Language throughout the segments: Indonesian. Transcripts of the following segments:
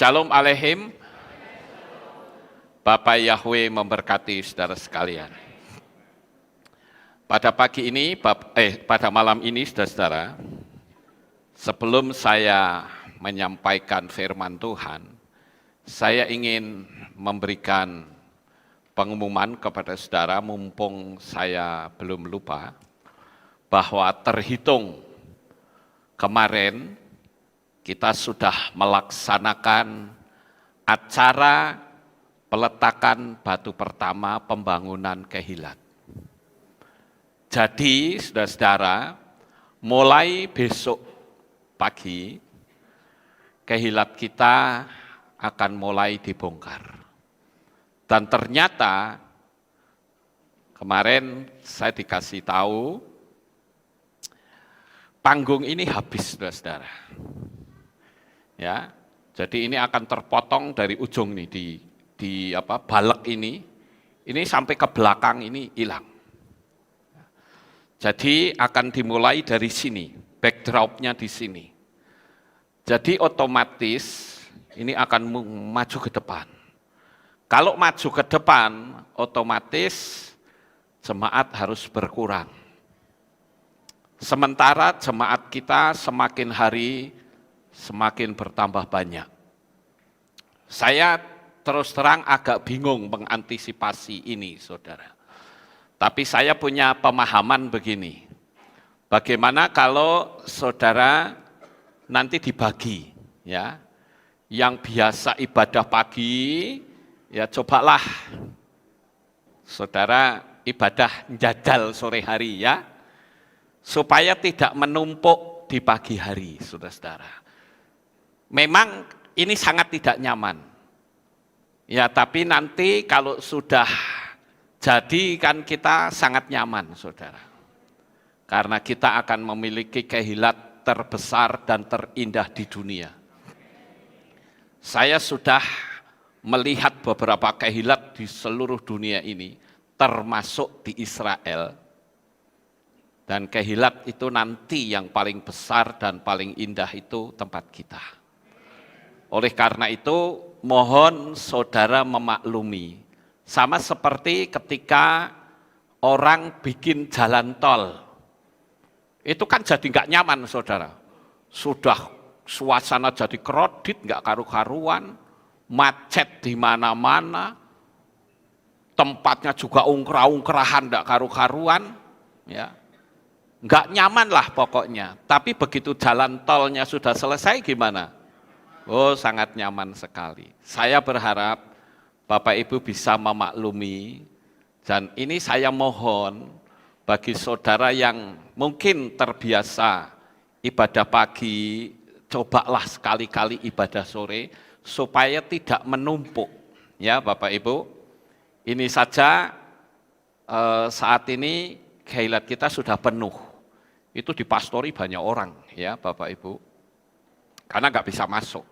Shalom Aleihim. Bapak Yahweh memberkati saudara sekalian. Pada pagi ini, pada malam ini saudara-saudara, sebelum saya menyampaikan firman Tuhan, saya ingin memberikan pengumuman kepada saudara, mumpung saya belum lupa, bahwa terhitung kemarin kita sudah melaksanakan acara peletakan batu pertama pembangunan Kehilat. Jadi, saudara-saudara, mulai besok pagi, Kehilat kita akan mulai dibongkar. Dan ternyata, kemarin saya dikasih tahu, panggung ini habis, saudara-saudara. Ya, jadi ini akan terpotong dari ujung nih di balek ini sampai ke belakang ini hilang. Jadi akan dimulai dari sini, backdrop-nya di sini. Jadi otomatis ini akan maju ke depan. Kalau maju ke depan, otomatis jemaat harus berkurang. Sementara jemaat kita semakin hari semakin bertambah banyak. Saya terus terang agak bingung mengantisipasi ini, saudara. Tapi saya punya pemahaman begini. Bagaimana kalau saudara nanti dibagi, ya? Yang biasa ibadah pagi, ya cobalah saudara ibadah jajal sore hari, ya. Supaya tidak menumpuk di pagi hari, saudara-saudara. Memang ini sangat tidak nyaman. Ya, tapi nanti kalau sudah jadi kan kita sangat nyaman, saudara. Karena kita akan memiliki kehilat terbesar dan terindah di dunia. Saya sudah melihat beberapa kehilat di seluruh dunia ini, termasuk di Israel. Dan kehilat itu nanti yang paling besar dan paling indah itu tempat kita. Oleh karena itu, mohon saudara memaklumi. Sama seperti ketika orang bikin jalan tol. Itu kan jadi nggak nyaman, saudara. Sudah suasana jadi kredit, nggak karu-karuan, macet di mana-mana, tempatnya juga ungkrah-ungkrahan, nggak karu-karuan, ya. Nggak nyaman lah pokoknya. Tapi begitu jalan tolnya sudah selesai gimana? Oh, sangat nyaman sekali. Saya berharap Bapak Ibu bisa memaklumi, dan ini saya mohon bagi saudara yang mungkin terbiasa ibadah pagi, cobalah sekali-kali ibadah sore, supaya tidak menumpuk. Ya Bapak Ibu, ini saja saat ini kehilat kita sudah penuh. Itu dipastori banyak orang, ya Bapak Ibu, karena nggak bisa masuk.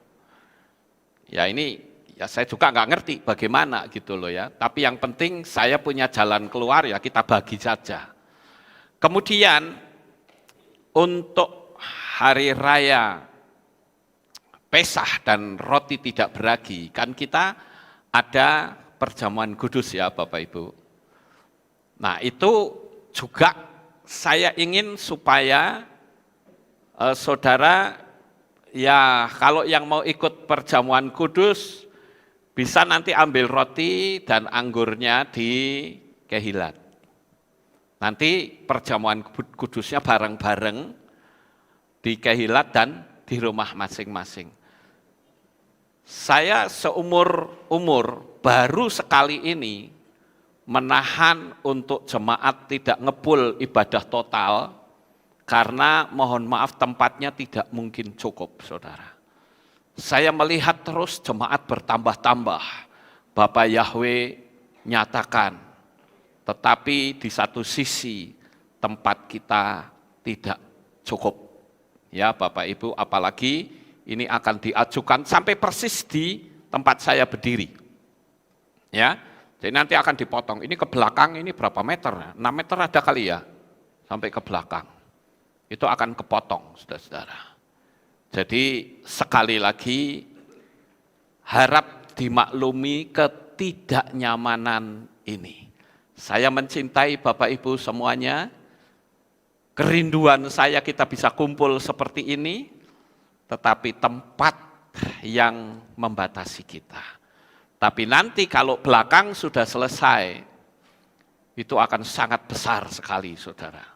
Ya ini, ya saya juga nggak ngerti bagaimana gitu loh ya. Tapi yang penting saya punya jalan keluar, ya kita bagi saja. Kemudian untuk hari raya Pesah dan roti tidak beragi, kan kita ada perjamuan kudus ya Bapak Ibu. Nah itu juga saya ingin supaya saudara, ya kalau yang mau ikut perjamuan kudus, bisa nanti ambil roti dan anggurnya di Kehilat. Nanti perjamuan kudusnya bareng-bareng di Kehilat dan di rumah masing-masing. Saya seumur-umur baru sekali ini menahan untuk jemaat tidak ngebul ibadah total, karena mohon maaf tempatnya tidak mungkin cukup, saudara. Saya melihat terus jemaat bertambah-tambah. Bapak Yahweh nyatakan, tetapi di satu sisi tempat kita tidak cukup. Ya Bapak Ibu, apalagi ini akan diajukan sampai persis di tempat saya berdiri. Ya, jadi nanti akan dipotong. Ini ke belakang ini berapa meter? 6 meter ada kali ya, sampai ke belakang. Itu akan kepotong, saudara-saudara. Jadi sekali lagi harap dimaklumi ketidaknyamanan ini. Saya mencintai Bapak Ibu semuanya, kerinduan saya kita bisa kumpul seperti ini, tetapi tempat yang membatasi kita. Tapi nanti kalau belakang sudah selesai, itu akan sangat besar sekali, saudara.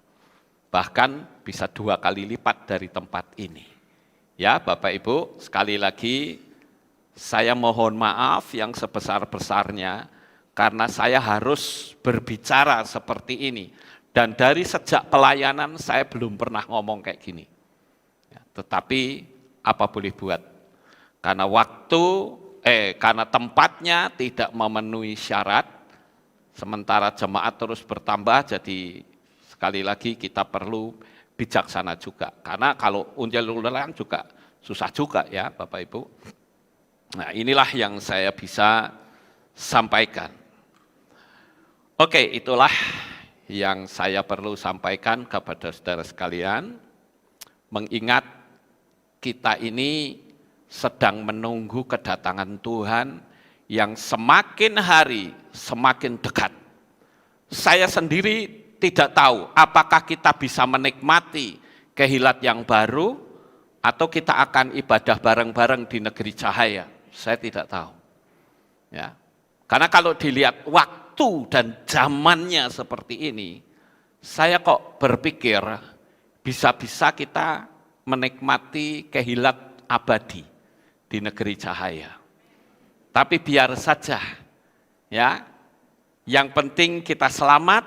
Bahkan bisa 2 kali lipat dari tempat ini. Ya, Bapak Ibu, sekali lagi saya mohon maaf yang sebesar-besarnya karena saya harus berbicara seperti ini. Dan dari sejak pelayanan saya belum pernah ngomong kayak gini. Ya, tetapi apa boleh buat? Karena tempatnya tidak memenuhi syarat, sementara jemaat terus bertambah, jadi sekali lagi kita perlu bijaksana juga. Karena kalau unyel-unyelan juga susah juga ya Bapak Ibu. Nah, inilah yang saya bisa sampaikan. Oke, itulah yang saya perlu sampaikan kepada saudara sekalian. Mengingat kita ini sedang menunggu kedatangan Tuhan yang semakin hari semakin dekat. Saya sendiri tidak tahu apakah kita bisa menikmati kehilat yang baru atau kita akan ibadah bareng-bareng di negeri cahaya. Saya tidak tahu. Ya. Karena kalau dilihat waktu dan zamannya seperti ini, saya kok berpikir bisa-bisa kita menikmati kehilat abadi di negeri cahaya. Tapi biar saja, ya. Yang penting kita selamat,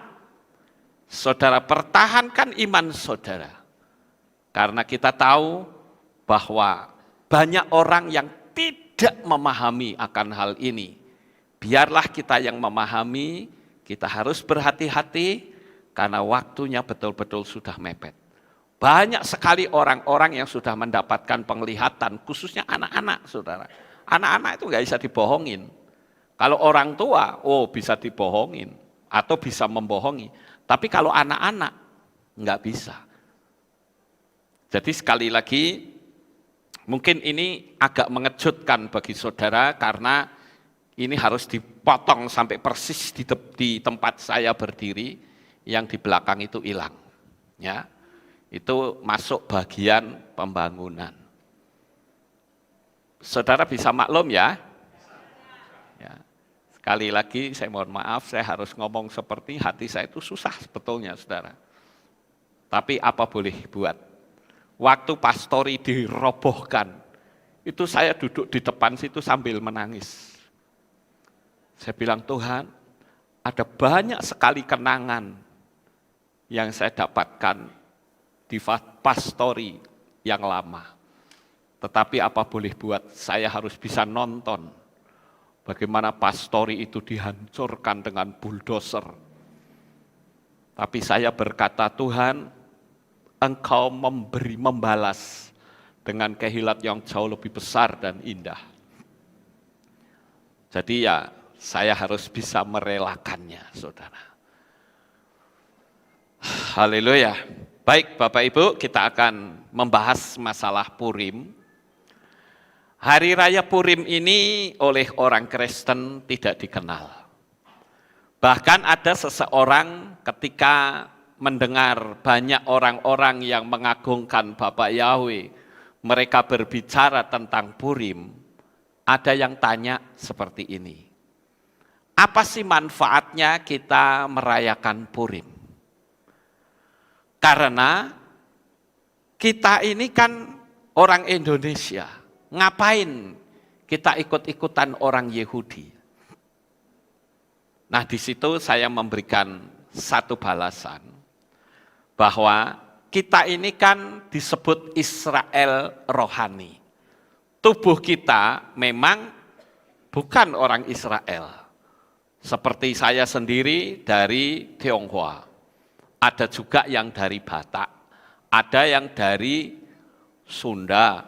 saudara pertahankan iman saudara. Karena kita tahu bahwa banyak orang yang tidak memahami akan hal ini. Biarlah kita yang memahami, kita harus berhati-hati karena waktunya betul-betul sudah mepet. Banyak sekali orang-orang yang sudah mendapatkan penglihatan, khususnya anak-anak, saudara. Anak-anak itu nggak bisa dibohongin. Kalau orang tua, bisa dibohongin atau bisa membohongi. Tapi kalau anak-anak, nggak bisa. Jadi sekali lagi, mungkin ini agak mengejutkan bagi saudara karena ini harus dipotong sampai persis di tempat saya berdiri, yang di belakang itu hilang. Ya. Itu masuk bagian pembangunan. Saudara bisa maklum ya? Ya. Sekali lagi saya mohon maaf, saya harus ngomong seperti hati saya itu susah sebetulnya saudara. Tapi apa boleh buat? Waktu pastori dirobohkan, itu saya duduk di depan situ sambil menangis. Saya bilang, Tuhan, ada banyak sekali kenangan yang saya dapatkan di pastori yang lama. Tetapi apa boleh buat, saya harus bisa nonton bagaimana pastori itu dihancurkan dengan bulldozer. Tapi saya berkata, Tuhan, Engkau membalas dengan kehilat yang jauh lebih besar dan indah. Jadi ya, saya harus bisa merelakannya, saudara. Haleluya. Baik Bapak Ibu, kita akan membahas masalah Purim. Hari Raya Purim ini oleh orang Kristen tidak dikenal. Bahkan ada seseorang ketika mendengar banyak orang-orang yang mengagungkan Bapak Yahweh, mereka berbicara tentang Purim, ada yang tanya seperti ini. Apa sih manfaatnya kita merayakan Purim? Karena kita ini kan orang Indonesia, ngapain kita ikut-ikutan orang Yahudi? Nah, di situ saya memberikan satu balasan, bahwa kita ini kan disebut Israel rohani. Tubuh kita memang bukan orang Israel. Seperti saya sendiri dari Tionghoa. Ada juga yang dari Batak, ada yang dari Sunda,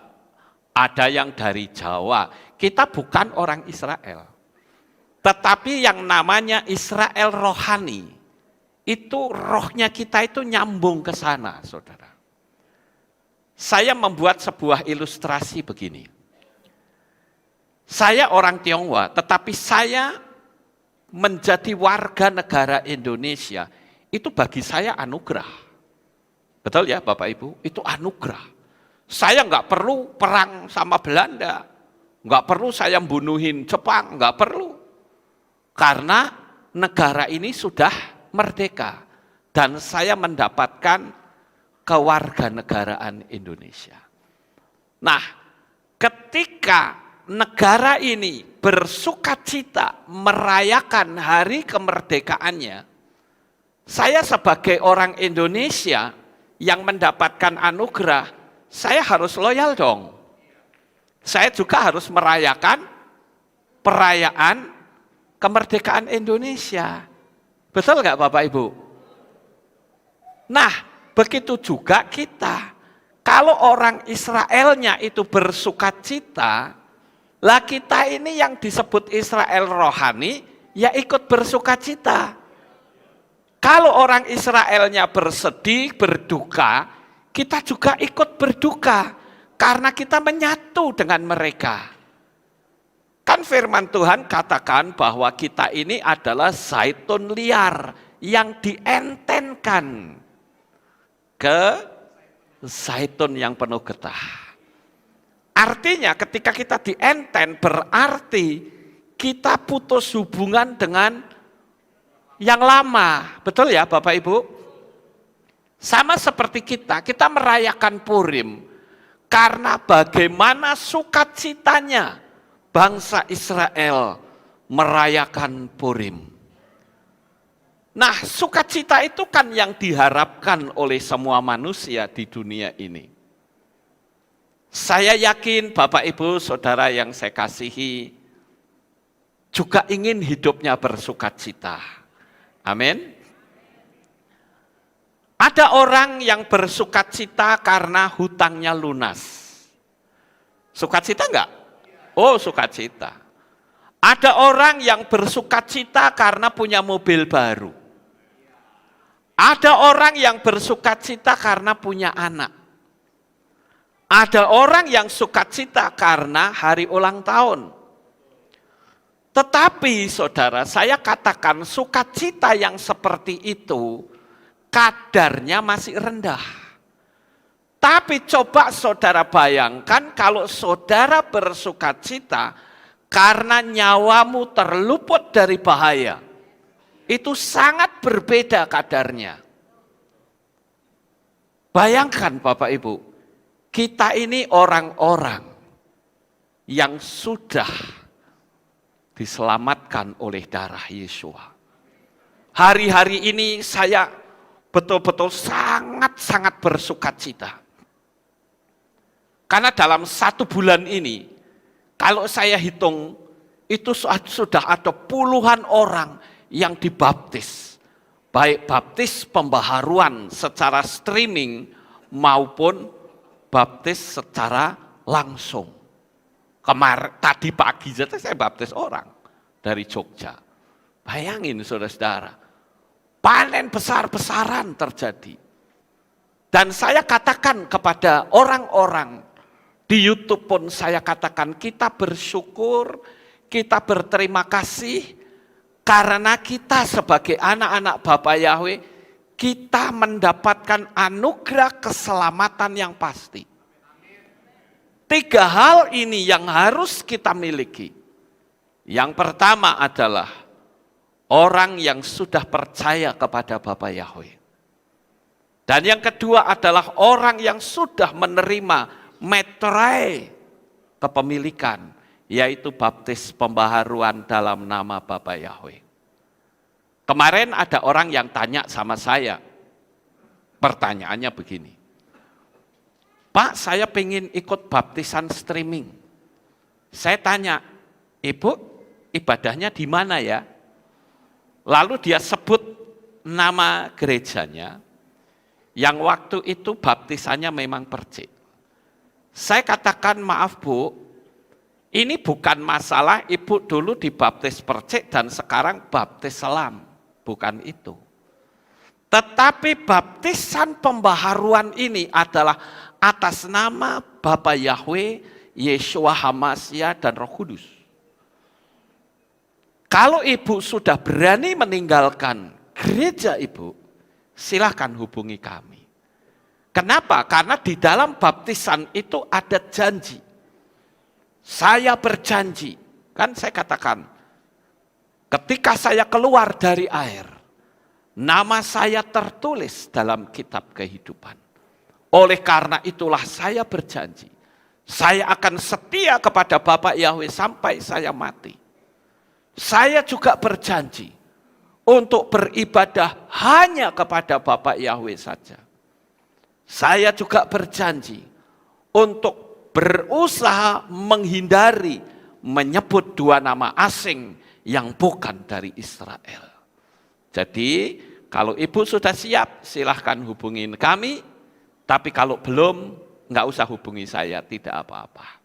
ada yang dari Jawa. Kita bukan orang Israel. Tetapi yang namanya Israel rohani, itu rohnya kita itu nyambung ke sana, saudara. Saya membuat sebuah ilustrasi begini. Saya orang Tionghoa, tetapi saya menjadi warga negara Indonesia, itu bagi saya anugerah. Betul ya Bapak Ibu? Itu anugerah. Saya nggak perlu perang sama Belanda, nggak perlu saya bunuhin Jepang, nggak perlu. Karena negara ini sudah merdeka dan saya mendapatkan kewarganegaraan Indonesia. Nah, ketika negara ini bersukacita merayakan hari kemerdekaannya, saya sebagai orang Indonesia yang mendapatkan anugerah, saya harus loyal dong. Saya juga harus merayakan perayaan kemerdekaan Indonesia. Betul nggak Bapak Ibu? Nah, begitu juga kita. Kalau orang Israelnya itu bersukacita, lah kita ini yang disebut Israel rohani, ya ikut bersukacita. Kalau orang Israelnya bersedih, berduka, kita juga ikut berduka, karena kita menyatu dengan mereka. Kan firman Tuhan katakan bahwa kita ini adalah zaitun liar yang dientenkan ke zaitun yang penuh getah. Artinya ketika kita dienten berarti kita putus hubungan dengan yang lama. Betul ya Bapak Ibu? Sama seperti kita merayakan Purim karena bagaimana sukacitanya bangsa Israel merayakan Purim. Nah, sukacita itu kan yang diharapkan oleh semua manusia di dunia ini. Saya yakin Bapak Ibu Saudara yang saya kasihi juga ingin hidupnya bersukacita. Amin. Ada orang yang bersukacita karena hutangnya lunas. Sukacita enggak? Oh, sukacita. Ada orang yang bersukacita karena punya mobil baru. Ada orang yang bersukacita karena punya anak. Ada orang yang sukacita karena hari ulang tahun. Tetapi saudara, saya katakan sukacita yang seperti itu kadarnya masih rendah. Tapi coba saudara bayangkan kalau saudara bersukacita karena nyawamu terluput dari bahaya. Itu sangat berbeda kadarnya. Bayangkan Bapak Ibu, kita ini orang-orang yang sudah diselamatkan oleh darah Yesua. Hari-hari ini saya betul-betul sangat-sangat bersukacita. Karena dalam 1 bulan ini, kalau saya hitung, itu sudah ada puluhan orang yang dibaptis. Baik baptis pembaharuan secara streaming maupun baptis secara langsung. Tadi pagi saja saya baptis orang dari Jogja. Bayangin saudara-saudara, panen besar-besaran terjadi. Dan saya katakan kepada orang-orang, di YouTube pun saya katakan kita bersyukur, kita berterima kasih, karena kita sebagai anak-anak Bapa Yahweh, kita mendapatkan anugerah keselamatan yang pasti. 3 hal ini yang harus kita miliki. Yang pertama adalah orang yang sudah percaya kepada Bapa Yahweh. Dan yang kedua adalah orang yang sudah menerima metrai kepemilikan, yaitu baptis pembaharuan dalam nama Bapa Yahweh. Kemarin ada orang yang tanya sama saya, pertanyaannya begini, Pak, saya pengen ikut baptisan streaming. Saya tanya, Ibu, ibadahnya di mana ya? Lalu dia sebut nama gerejanya, yang waktu itu baptisannya memang percik. Saya katakan, maaf Bu, ini bukan masalah Ibu dulu dibaptis percik dan sekarang baptis selam, bukan itu. Tetapi baptisan pembaharuan ini adalah atas nama Bapa Yahweh, Yeshua HaMashiach dan Roh Kudus. Kalau ibu sudah berani meninggalkan gereja ibu, silahkan hubungi kami. Kenapa? Karena di dalam baptisan itu ada janji. Saya berjanji, kan saya katakan, ketika saya keluar dari air, nama saya tertulis dalam kitab kehidupan. Oleh karena itulah saya berjanji, saya akan setia kepada Bapak Yahweh sampai saya mati. Saya juga berjanji untuk beribadah hanya kepada Bapak Yahweh saja. Saya juga berjanji untuk berusaha menghindari menyebut dua nama asing yang bukan dari Israel. Jadi kalau ibu sudah siap silahkan hubungin kami, tapi kalau belum nggak usah hubungi saya, tidak apa-apa.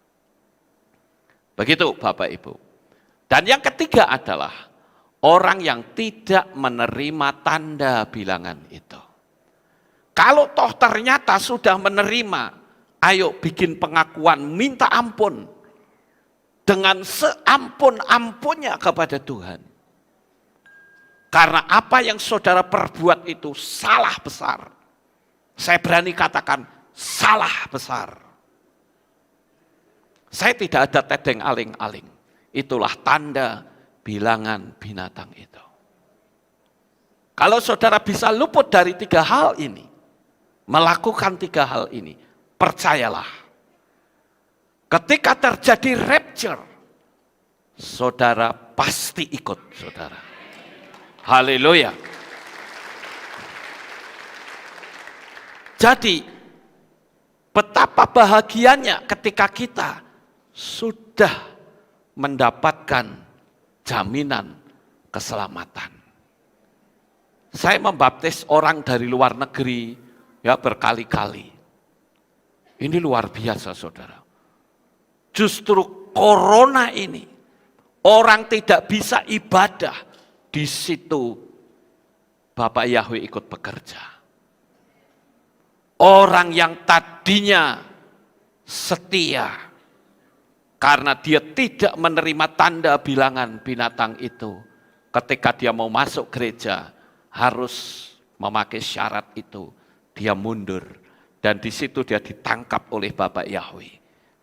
Begitu Bapak Ibu. Dan yang ketiga adalah orang yang tidak menerima tanda bilangan itu. Kalau toh ternyata sudah menerima, ayo bikin pengakuan, minta ampun dengan seampun-ampunnya kepada Tuhan. Karena apa yang saudara perbuat itu salah besar. Saya berani katakan salah besar. Saya tidak ada tedeng aling-aling. Itulah tanda bilangan binatang itu. Kalau saudara bisa luput dari tiga hal ini, melakukan tiga hal ini, percayalah, ketika terjadi rapture, saudara pasti ikut, saudara. Haleluya. Jadi, betapa bahagianya ketika kita sudah mendapatkan jaminan keselamatan. Saya membaptis orang dari luar negeri, ya berkali-kali. Ini luar biasa saudara. Justru corona ini, orang tidak bisa ibadah, di situ Bapak Yahweh ikut bekerja. Orang yang tadinya setia, karena dia tidak menerima tanda bilangan binatang itu, ketika dia mau masuk gereja, harus memakai syarat itu, dia mundur. Dan di situ dia ditangkap oleh Bapak Yahweh,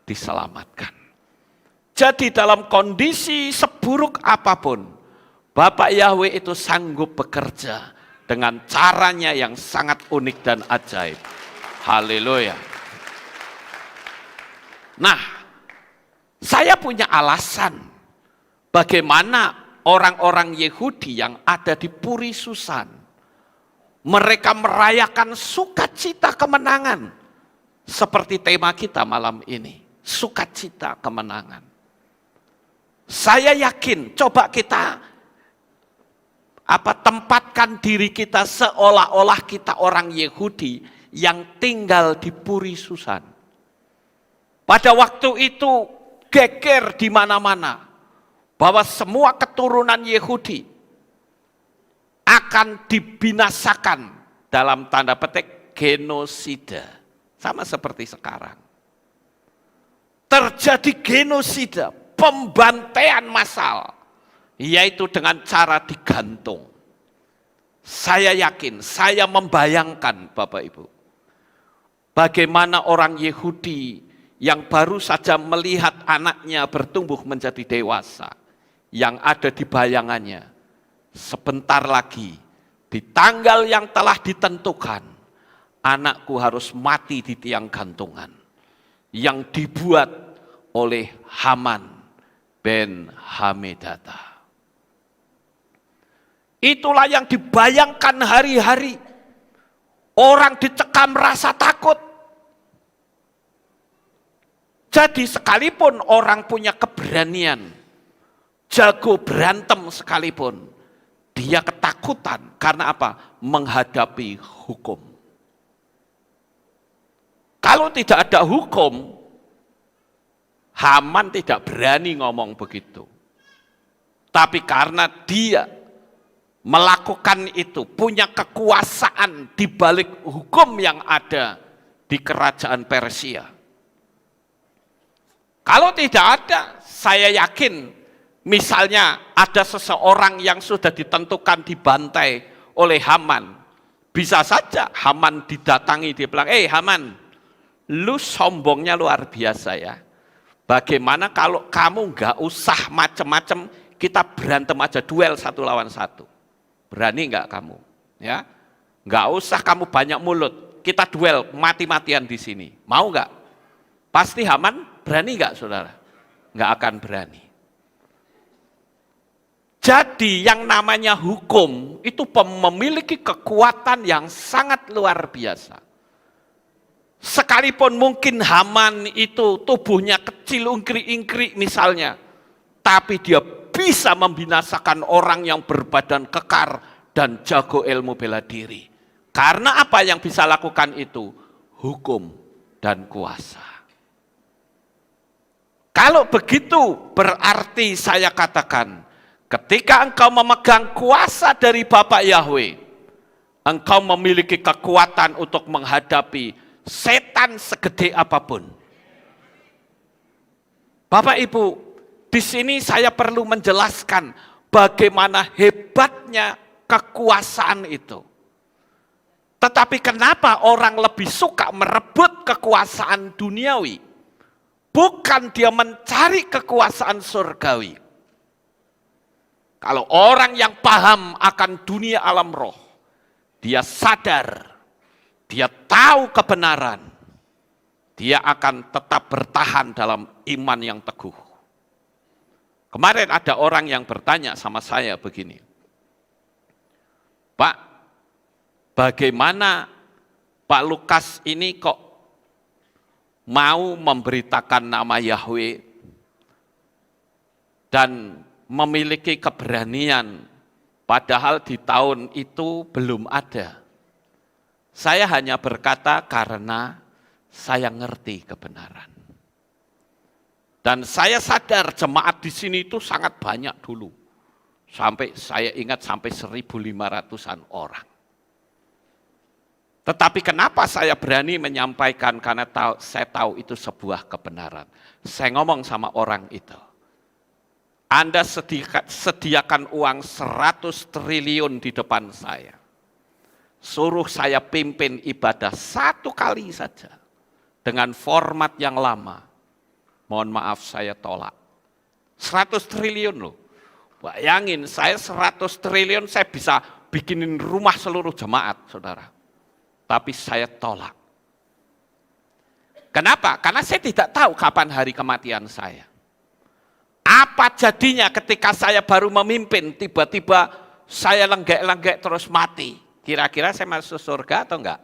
diselamatkan. Jadi dalam kondisi seburuk apapun, Bapak Yahweh itu sanggup bekerja dengan caranya yang sangat unik dan ajaib. Haleluya. Nah, saya punya alasan bagaimana orang-orang Yahudi yang ada di Puri Susan, mereka merayakan sukacita kemenangan. Seperti tema kita malam ini, sukacita kemenangan. Saya yakin, coba kita tempatkan diri kita seolah-olah kita orang Yahudi yang tinggal di Puri Susan. Pada waktu itu geger di mana-mana bahwa semua keturunan Yahudi akan dibinasakan, dalam tanda petik genosida. Sama seperti sekarang. Terjadi genosida, pembantaian massal, yaitu dengan cara digantung. Saya yakin, saya membayangkan Bapak Ibu, bagaimana orang Yahudi yang baru saja melihat anaknya bertumbuh menjadi dewasa, yang ada di bayangannya, sebentar lagi, di tanggal yang telah ditentukan, anakku harus mati di tiang gantungan, yang dibuat oleh Haman ben Hamedata. Itulah yang dibayangkan hari-hari. Orang dicekam rasa takut. Jadi sekalipun orang punya keberanian, jago berantem sekalipun, dia ketakutan. Karena apa? Menghadapi hukum. Kalau tidak ada hukum, Haman tidak berani ngomong begitu. Tapi karena dia melakukan itu, punya kekuasaan di balik hukum yang ada di kerajaan Persia. Kalau tidak ada, saya yakin Misalnya ada seseorang yang sudah ditentukan dibantai oleh Haman. Bisa saja Haman didatangi, dia bilang, Haman, lu sombongnya luar biasa ya. Bagaimana kalau kamu nggak usah macem-macem, kita berantem aja, duel 1 lawan 1. Berani nggak kamu? Ya, nggak usah kamu banyak mulut, kita duel mati-matian di sini. Mau nggak? Pasti Haman berani nggak, saudara? Nggak akan berani. Jadi yang namanya hukum itu memiliki kekuatan yang sangat luar biasa. Sekalipun mungkin Haman itu tubuhnya kecil, ungkri-ingkri misalnya, tapi dia bisa membinasakan orang yang berbadan kekar dan jago ilmu bela diri. Karena apa yang bisa lakukan itu? Hukum dan kuasa. Kalau begitu berarti saya katakan, ketika engkau memegang kuasa dari Bapa Yahweh, engkau memiliki kekuatan untuk menghadapi setan segede apapun. Bapak Ibu, di sini saya perlu menjelaskan bagaimana hebatnya kekuasaan itu. Tetapi kenapa orang lebih suka merebut kekuasaan duniawi? Bukan dia mencari kekuasaan surgawi. Kalau orang yang paham akan dunia alam roh, dia sadar, dia tahu kebenaran, dia akan tetap bertahan dalam iman yang teguh. Kemarin ada orang yang bertanya sama saya begini, Pak, bagaimana Pak Lukas ini kok mau memberitakan nama Yahweh dan memiliki keberanian, padahal di tahun itu belum ada. Saya hanya berkata karena saya ngerti kebenaran. Dan saya sadar jemaat di sini itu sangat banyak dulu. Sampai saya ingat sampai 1.500-an orang. Tetapi kenapa saya berani menyampaikan? Karena saya tahu itu sebuah kebenaran. Saya ngomong sama orang itu, Anda sediakan uang 100 triliun di depan saya. Suruh saya pimpin ibadah 1 kali saja. Dengan format yang lama. Mohon maaf saya tolak. 100 triliun loh. Bayangin saya 100 triliun saya bisa bikinin rumah seluruh jemaat, saudara. Tapi saya tolak. Kenapa? Karena saya tidak tahu kapan hari kematian saya. Apa jadinya ketika saya baru memimpin, tiba-tiba saya lenggek-lenggek terus mati. Kira-kira saya masuk surga atau enggak?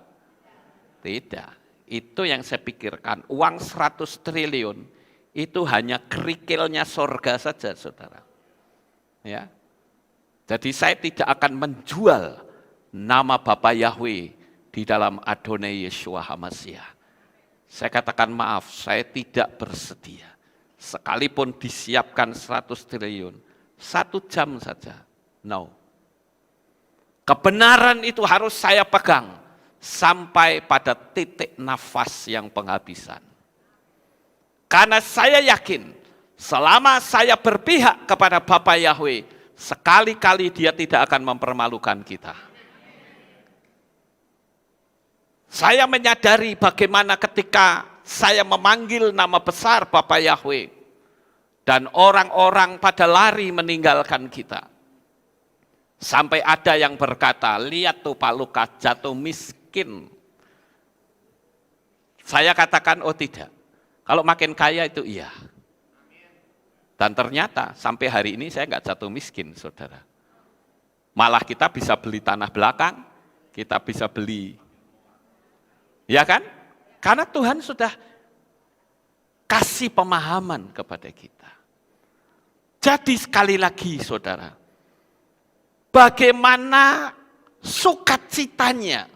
Tidak. Itu yang saya pikirkan. Uang 100 triliun itu hanya kerikilnya surga saja, saudara. Ya. Jadi saya tidak akan menjual nama Bapa Yahweh di dalam Adonai Yeshua HaMashiach. Saya katakan maaf, saya tidak bersedia. Sekalipun disiapkan 100 triliun, 1 jam saja, no. Kebenaran itu harus saya pegang sampai pada titik nafas yang penghabisan. Karena saya yakin, selama saya berpihak kepada Bapa Yahweh, sekali-kali Dia tidak akan mempermalukan kita. Saya menyadari bagaimana ketika saya memanggil nama besar Bapa Yahweh, dan orang-orang pada lari meninggalkan kita. Sampai ada yang berkata, lihat tuh Pak Lukas jatuh miskin. Saya katakan, oh tidak. Kalau makin kaya itu iya. Dan ternyata sampai hari ini saya nggak jatuh miskin, saudara. Malah kita bisa beli tanah belakang, kita bisa beli, ya kan? Karena Tuhan sudah kasih pemahaman kepada kita. Jadi sekali lagi saudara, bagaimana sukacitanya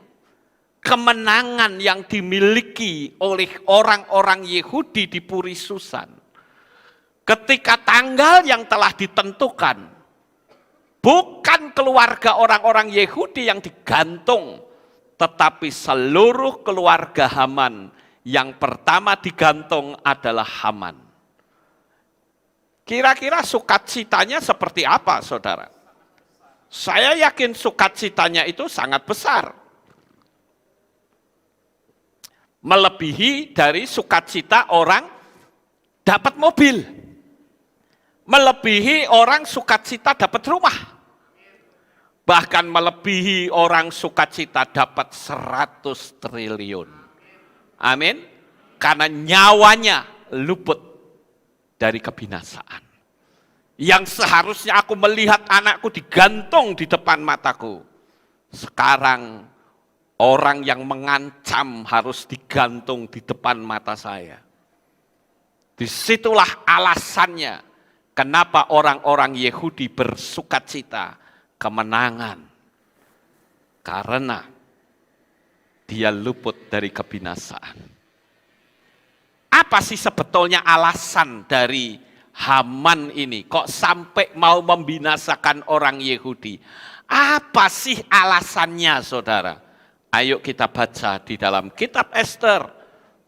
kemenangan yang dimiliki oleh orang-orang Yahudi di Puri Susan. Ketika tanggal yang telah ditentukan, bukan keluarga orang-orang Yahudi yang digantung, tetapi seluruh keluarga Haman yang pertama digantung adalah Haman. Kira-kira sukacitanya seperti apa, saudara? Saya yakin sukacitanya itu sangat besar. Melebihi dari sukacita orang dapat mobil. Melebihi orang sukacita dapat rumah. Bahkan melebihi orang sukacita dapat 100 triliun. Amin. Karena nyawanya luput dari kebinasaan. Yang seharusnya aku melihat anakku digantung di depan mataku. Sekarang orang yang mengancam harus digantung di depan mata saya. Disitulah alasannya kenapa orang-orang Yahudi bersukacita kemenangan. Karena dia luput dari kebinasaan. Apa sih sebetulnya alasan dari Haman ini? Kok sampai mau membinasakan orang Yahudi? Apa sih alasannya, saudara? Ayo kita baca di dalam kitab Ester,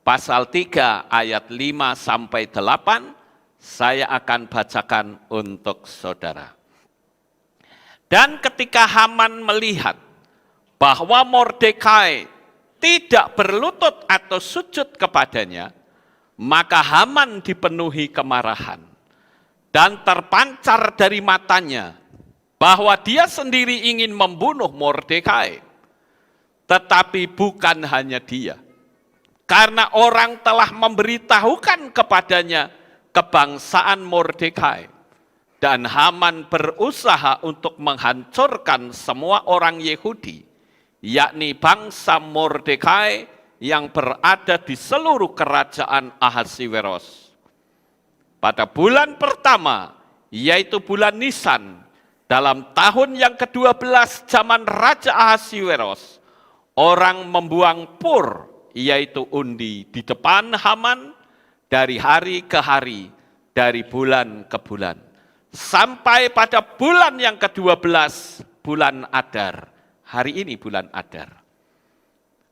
pasal 3 ayat 5 sampai 8. Saya akan bacakan untuk saudara. Dan ketika Haman melihat bahwa Mordekai tidak berlutut atau sujud kepadanya, maka Haman dipenuhi kemarahan dan terpancar dari matanya bahwa dia sendiri ingin membunuh Mordekai. Tetapi bukan hanya dia, karena orang telah memberitahukan kepadanya kebangsaan Mordekai. Dan Haman berusaha untuk menghancurkan semua orang Yahudi, yakni bangsa Mordekai yang berada di seluruh kerajaan Ahasiweros. Pada bulan pertama, yaitu bulan Nisan, dalam tahun yang ke-12 zaman Raja Ahasiweros, orang membuang pur, yaitu undi, di depan Haman dari hari ke hari, dari bulan ke bulan. Sampai pada bulan yang ke-12, bulan Adar. Hari ini bulan Adar.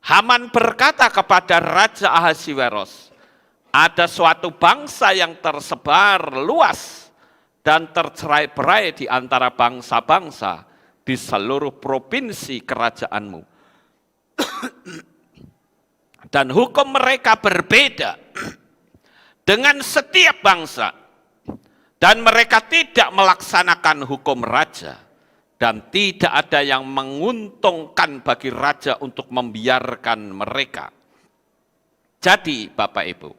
Haman berkata kepada Raja Ahasiweros, ada suatu bangsa yang tersebar luas dan tercerai-berai di antara bangsa-bangsa di seluruh provinsi kerajaanmu. Dan hukum mereka berbeda dengan setiap bangsa. Dan mereka tidak melaksanakan hukum raja. Dan tidak ada yang menguntungkan bagi raja untuk membiarkan mereka. Jadi Bapak Ibu,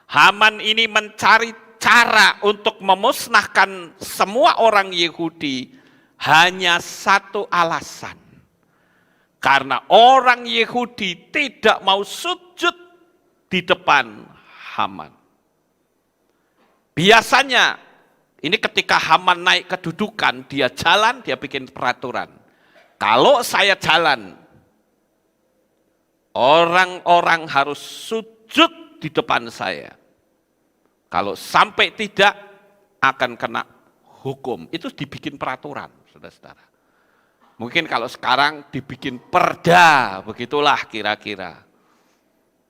Haman ini mencari cara untuk memusnahkan semua orang Yahudi hanya satu alasan. Karena orang Yahudi tidak mau sujud di depan Haman. Biasanya ini ketika Haman naik kedudukan, dia jalan, dia bikin peraturan. Kalau saya jalan, orang-orang harus sujud di depan saya. Kalau sampai tidak, akan kena hukum. Itu dibikin peraturan, saudara-saudara. Mungkin kalau sekarang dibikin perda, begitulah kira-kira.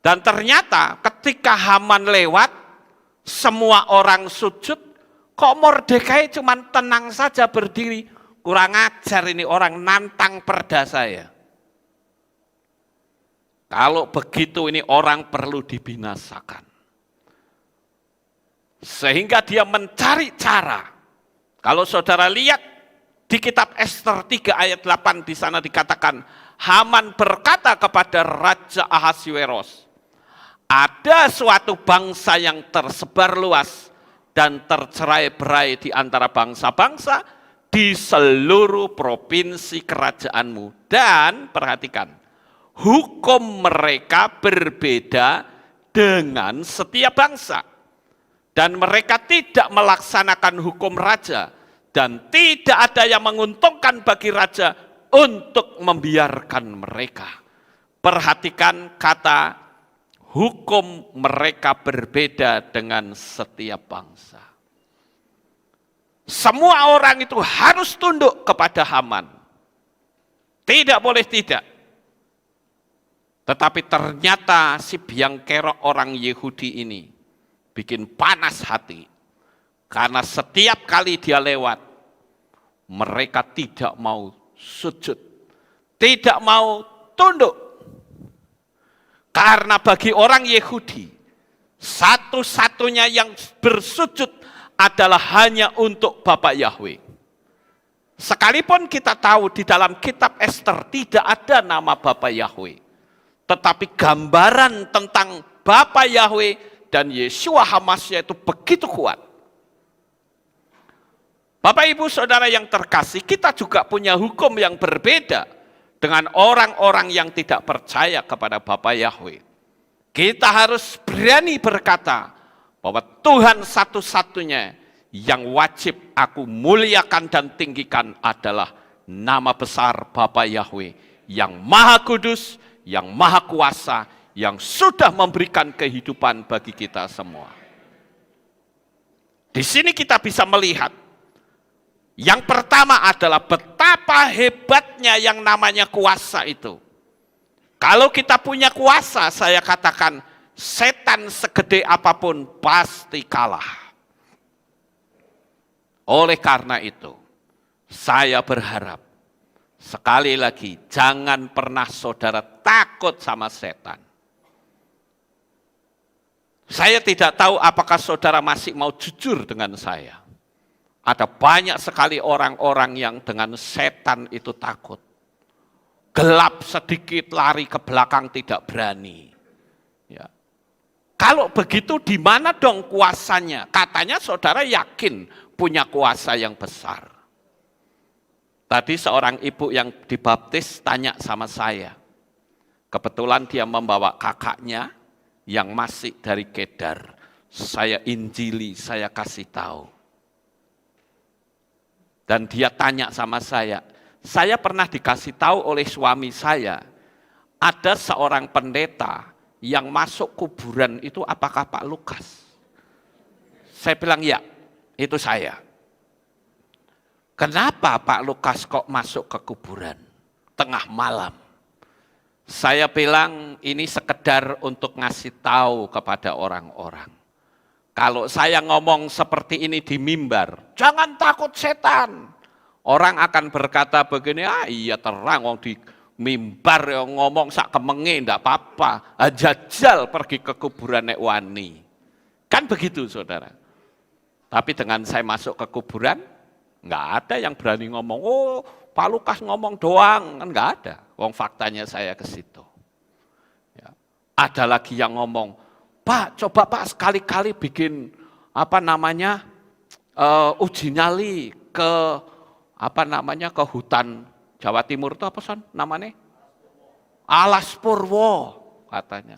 Dan ternyata ketika Haman lewat, semua orang sujud. Kok Mordekai cuma tenang saja berdiri? Kurang ajar ini orang, nantang perda saya. Kalau begitu ini orang perlu dibinasakan. Sehingga dia mencari cara. Kalau saudara lihat di kitab Ester 3 ayat 8 di sana dikatakan, Haman berkata kepada Raja Ahasiweros, ada suatu bangsa yang tersebar luas dan tercerai-berai di antara bangsa-bangsa di seluruh provinsi kerajaanmu. Dan perhatikan, hukum mereka berbeda dengan setiap bangsa. Dan mereka tidak melaksanakan hukum raja. Dan tidak ada yang menguntungkan bagi raja untuk membiarkan mereka. Perhatikan kata hukum mereka berbeda dengan setiap bangsa. Semua orang itu harus tunduk kepada Haman. Tidak boleh tidak. Tetapi ternyata si biang kerok orang Yahudi ini bikin panas hati. Karena setiap kali dia lewat, mereka tidak mau sujud, tidak mau tunduk. Karena bagi orang Yahudi, satu-satunya yang bersujud adalah hanya untuk Bapa Yahweh. Sekalipun kita tahu di dalam kitab Ester tidak ada nama Bapa Yahweh, tetapi gambaran tentang Bapa Yahweh dan Yeshua HaMashiach itu begitu kuat. Bapak Ibu Saudara yang terkasih, kita juga punya hukum yang berbeda dengan orang-orang yang tidak percaya kepada Bapa Yahweh. Kita harus berani berkata bahwa Tuhan satu-satunya yang wajib aku muliakan dan tinggikan adalah nama besar Bapa Yahweh yang Maha Kudus, yang Maha Kuasa, yang sudah memberikan kehidupan bagi kita semua. Di sini kita bisa melihat yang pertama adalah betapa hebatnya yang namanya kuasa itu. Kalau kita punya kuasa, saya katakan setan segede apapun pasti kalah. Oleh karena itu, saya berharap sekali lagi jangan pernah saudara takut sama setan. Saya tidak tahu apakah saudara masih mau jujur dengan saya. Ada banyak sekali orang-orang yang dengan setan itu takut. Gelap sedikit lari ke belakang tidak berani. Ya. Kalau begitu di mana dong kuasanya? Katanya saudara yakin punya kuasa yang besar. Tadi seorang ibu yang dibaptis tanya sama saya. Kebetulan dia membawa kakaknya yang masih dari Kedar. Saya injili, saya kasih tahu. Dan dia tanya sama saya pernah dikasih tahu oleh suami saya, ada seorang pendeta yang masuk kuburan itu apakah Pak Lukas? Saya bilang ya, itu saya. Kenapa Pak Lukas kok masuk ke kuburan tengah malam? Saya bilang ini sekedar untuk ngasih tahu kepada orang-orang. Kalau saya ngomong seperti ini di mimbar, jangan takut setan. Orang akan berkata begini, iya terang wong di mimbar yang ngomong sak kemenge ndak apa-apa. Jajal pergi ke kuburan nek wani. Kan begitu saudara. Tapi dengan saya masuk ke kuburan, nggak ada yang berani ngomong, oh Pak Lukas ngomong doang, kan nggak ada. Wong faktanya saya ke situ. Ya. Ada lagi yang ngomong, Pak, coba Pak sekali-kali bikin uji nyali ke ke hutan Jawa Timur itu apa son namanya? Alas Purwo katanya.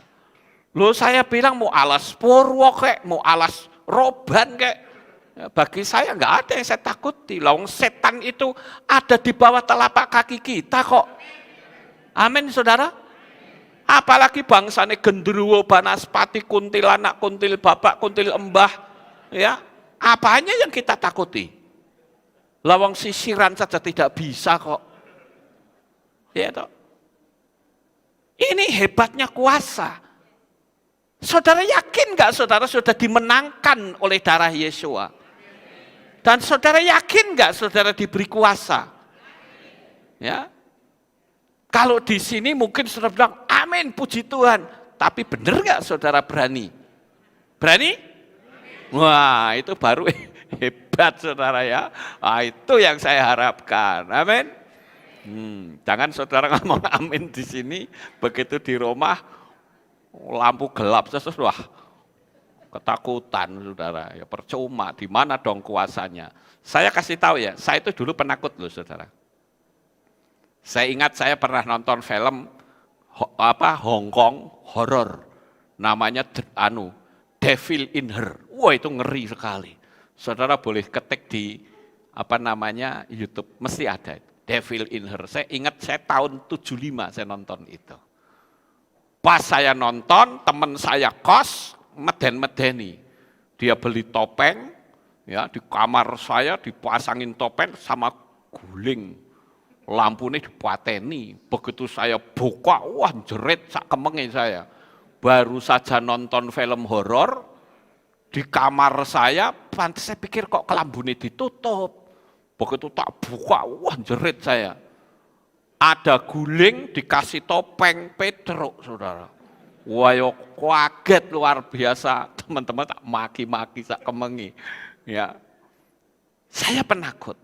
Loh saya bilang mau Alas Purwo kek, mau Alas Roban kek. Ya, bagi saya nggak ada yang saya takuti. Long setan itu ada di bawah telapak kaki kita kok. Amin saudara. Apalagi bangsane genderuwo, banaspati, kuntilanak, kuntil bapak, kuntil embah, ya apanya yang kita takuti? Lawang sisiran saja tidak bisa kok, ya toh. Ini hebatnya kuasa. Saudara yakin nggak saudara sudah dimenangkan oleh darah Yesua? Dan saudara yakin nggak saudara diberi kuasa? Ya. Kalau di sini mungkin saudara bilang, amin, puji Tuhan. Tapi benar nggak saudara berani? Berani? Wah, itu baru hebat saudara ya. Nah, itu yang saya harapkan. Amin. Jangan saudara ngomong amin di sini, begitu di rumah lampu gelap terus wah ketakutan saudara. Ya percuma. Di mana dong kuasanya? Saya kasih tahu ya, saya itu dulu penakut loh saudara. Saya ingat saya pernah nonton film Hong Kong horor, namanya Devil in Her. Wah itu ngeri sekali. Saudara boleh ketik di YouTube, mesti ada Devil in Her. Saya ingat saya tahun 75 saya nonton itu. Pas saya nonton, teman saya kos meden-medeni. Dia beli topeng, ya di kamar saya dipasangin topeng sama guling. Lampunya dipateni, begitu saya buka, wah jerit sak kemenge saya. Baru saja nonton film horor, di kamar saya, pantas saya pikir kok kelambune ditutup. Begitu tak buka, wah jerit saya. Ada guling dikasih topeng Petruk, saudara. Wah, yo kaget luar biasa, teman-teman tak maki-maki, tak kemengi. Ya, saya penakut.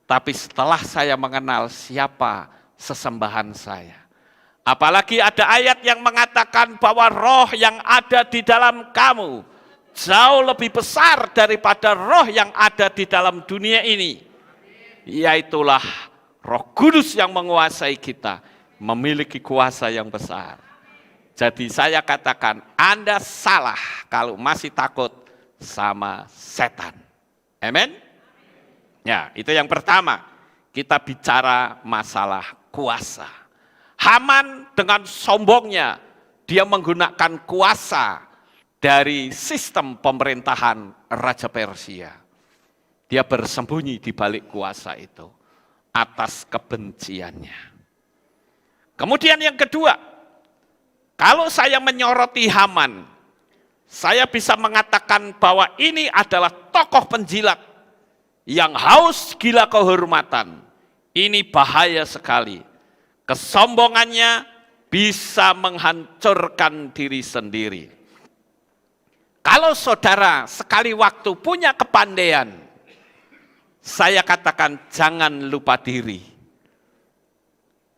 Tapi setelah saya mengenal siapa sesembahan saya, apalagi ada ayat yang mengatakan bahwa roh yang ada di dalam kamu jauh lebih besar daripada roh yang ada di dalam dunia ini. Yaitulah Roh Kudus yang menguasai kita, memiliki kuasa yang besar. Jadi saya katakan, Anda salah kalau masih takut sama setan. Amin? Ya, itu yang pertama. Kita bicara masalah kuasa. Haman dengan sombongnya, dia menggunakan kuasa dari sistem pemerintahan Raja Persia. Dia bersembunyi di balik kuasa itu atas kebenciannya. Kemudian yang kedua, kalau saya menyoroti Haman, saya bisa mengatakan bahwa ini adalah tokoh penjilat yang haus gila kehormatan. Ini bahaya sekali. Kesombongannya bisa menghancurkan diri sendiri. Kalau saudara sekali waktu punya kepandaian, saya katakan jangan lupa diri.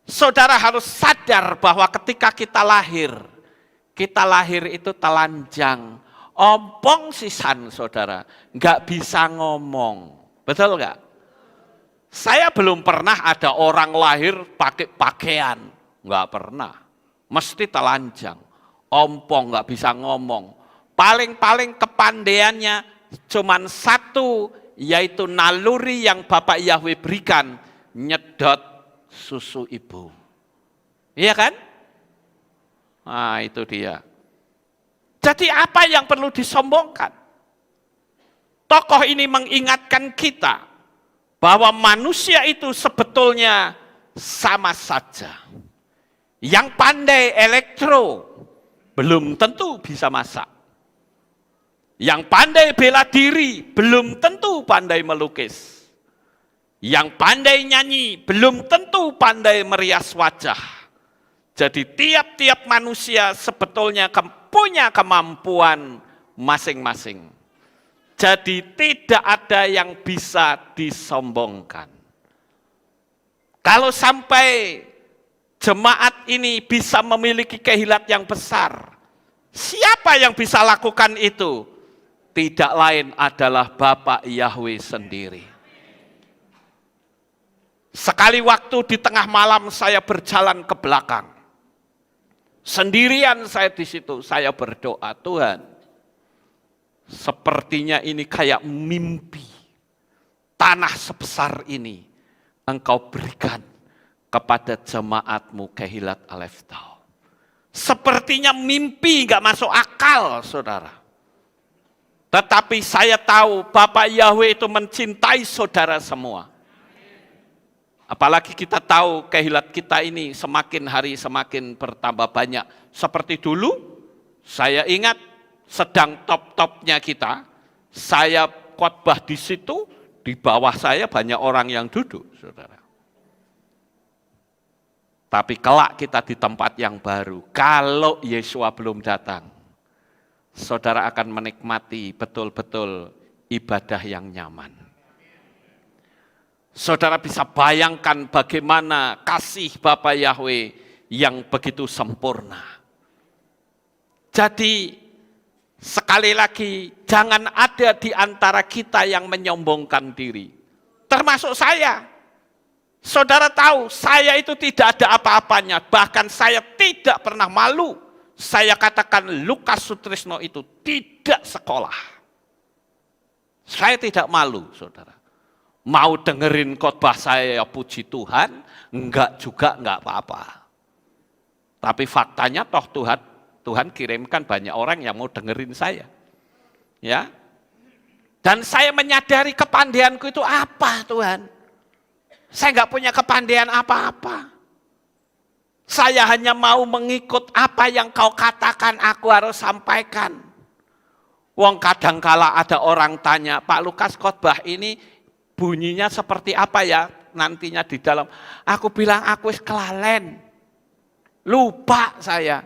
Saudara harus sadar bahwa ketika kita lahir itu telanjang, ompong sisan saudara, nggak bisa ngomong, betul nggak? Saya belum pernah ada orang lahir pakai pakaian, nggak pernah, mesti telanjang, ompong nggak bisa ngomong. Paling-paling kepandaiannya cuman satu, yaitu naluri yang Bapak Yahweh berikan, nyedot susu ibu. Iya kan? Nah, itu dia. Jadi apa yang perlu disombongkan? Tokoh ini mengingatkan kita bahwa manusia itu sebetulnya sama saja. Yang pandai elektro belum tentu bisa masak. Yang pandai bela diri belum tentu pandai melukis. Yang pandai nyanyi belum tentu pandai merias wajah. Jadi tiap-tiap manusia sebetulnya punya kemampuan masing-masing. Jadi tidak ada yang bisa disombongkan. Kalau sampai jemaat ini bisa memiliki kehilat yang besar, siapa yang bisa lakukan itu? Tidak lain adalah Bapak Yahweh sendiri. Sekali waktu di tengah malam saya berjalan ke belakang. Sendirian saya di situ, saya berdoa, Tuhan, sepertinya ini kayak mimpi. Tanah sebesar ini Engkau berikan kepada jemaat-Mu Kehilat Aleph Tau. Sepertinya mimpi gak masuk akal, saudara. Tetapi saya tahu Bapak Yahweh itu mencintai saudara semua. Apalagi kita tahu kehilat kita ini semakin hari semakin bertambah banyak. Seperti dulu, saya ingat sedang top-topnya kita, saya khotbah di situ, di bawah saya banyak orang yang duduk, saudara. Tapi kelak kita di tempat yang baru, kalau Yesua belum datang, saudara akan menikmati betul-betul ibadah yang nyaman. Saudara bisa bayangkan bagaimana kasih Bapa Yahweh yang begitu sempurna. Jadi sekali lagi jangan ada di antara kita yang menyombongkan diri. Termasuk saya. Saudara tahu saya itu tidak ada apa-apanya. Bahkan saya tidak pernah malu. Saya katakan Lukas Sutrisno itu tidak sekolah. Saya tidak malu, saudara. Mau dengerin khotbah saya, puji Tuhan, enggak juga enggak apa-apa. Tapi faktanya toh Tuhan kirimkan banyak orang yang mau dengerin saya. Ya. Dan saya menyadari kepandaianku itu apa, Tuhan? Saya enggak punya kepandaian apa-apa. Saya hanya mau mengikut apa yang Kau katakan aku harus sampaikan. Wong kadangkala ada orang tanya, Pak Lukas khotbah ini bunyinya seperti apa ya nantinya di dalam. Aku bilang aku wis kelalen. Lupa saya.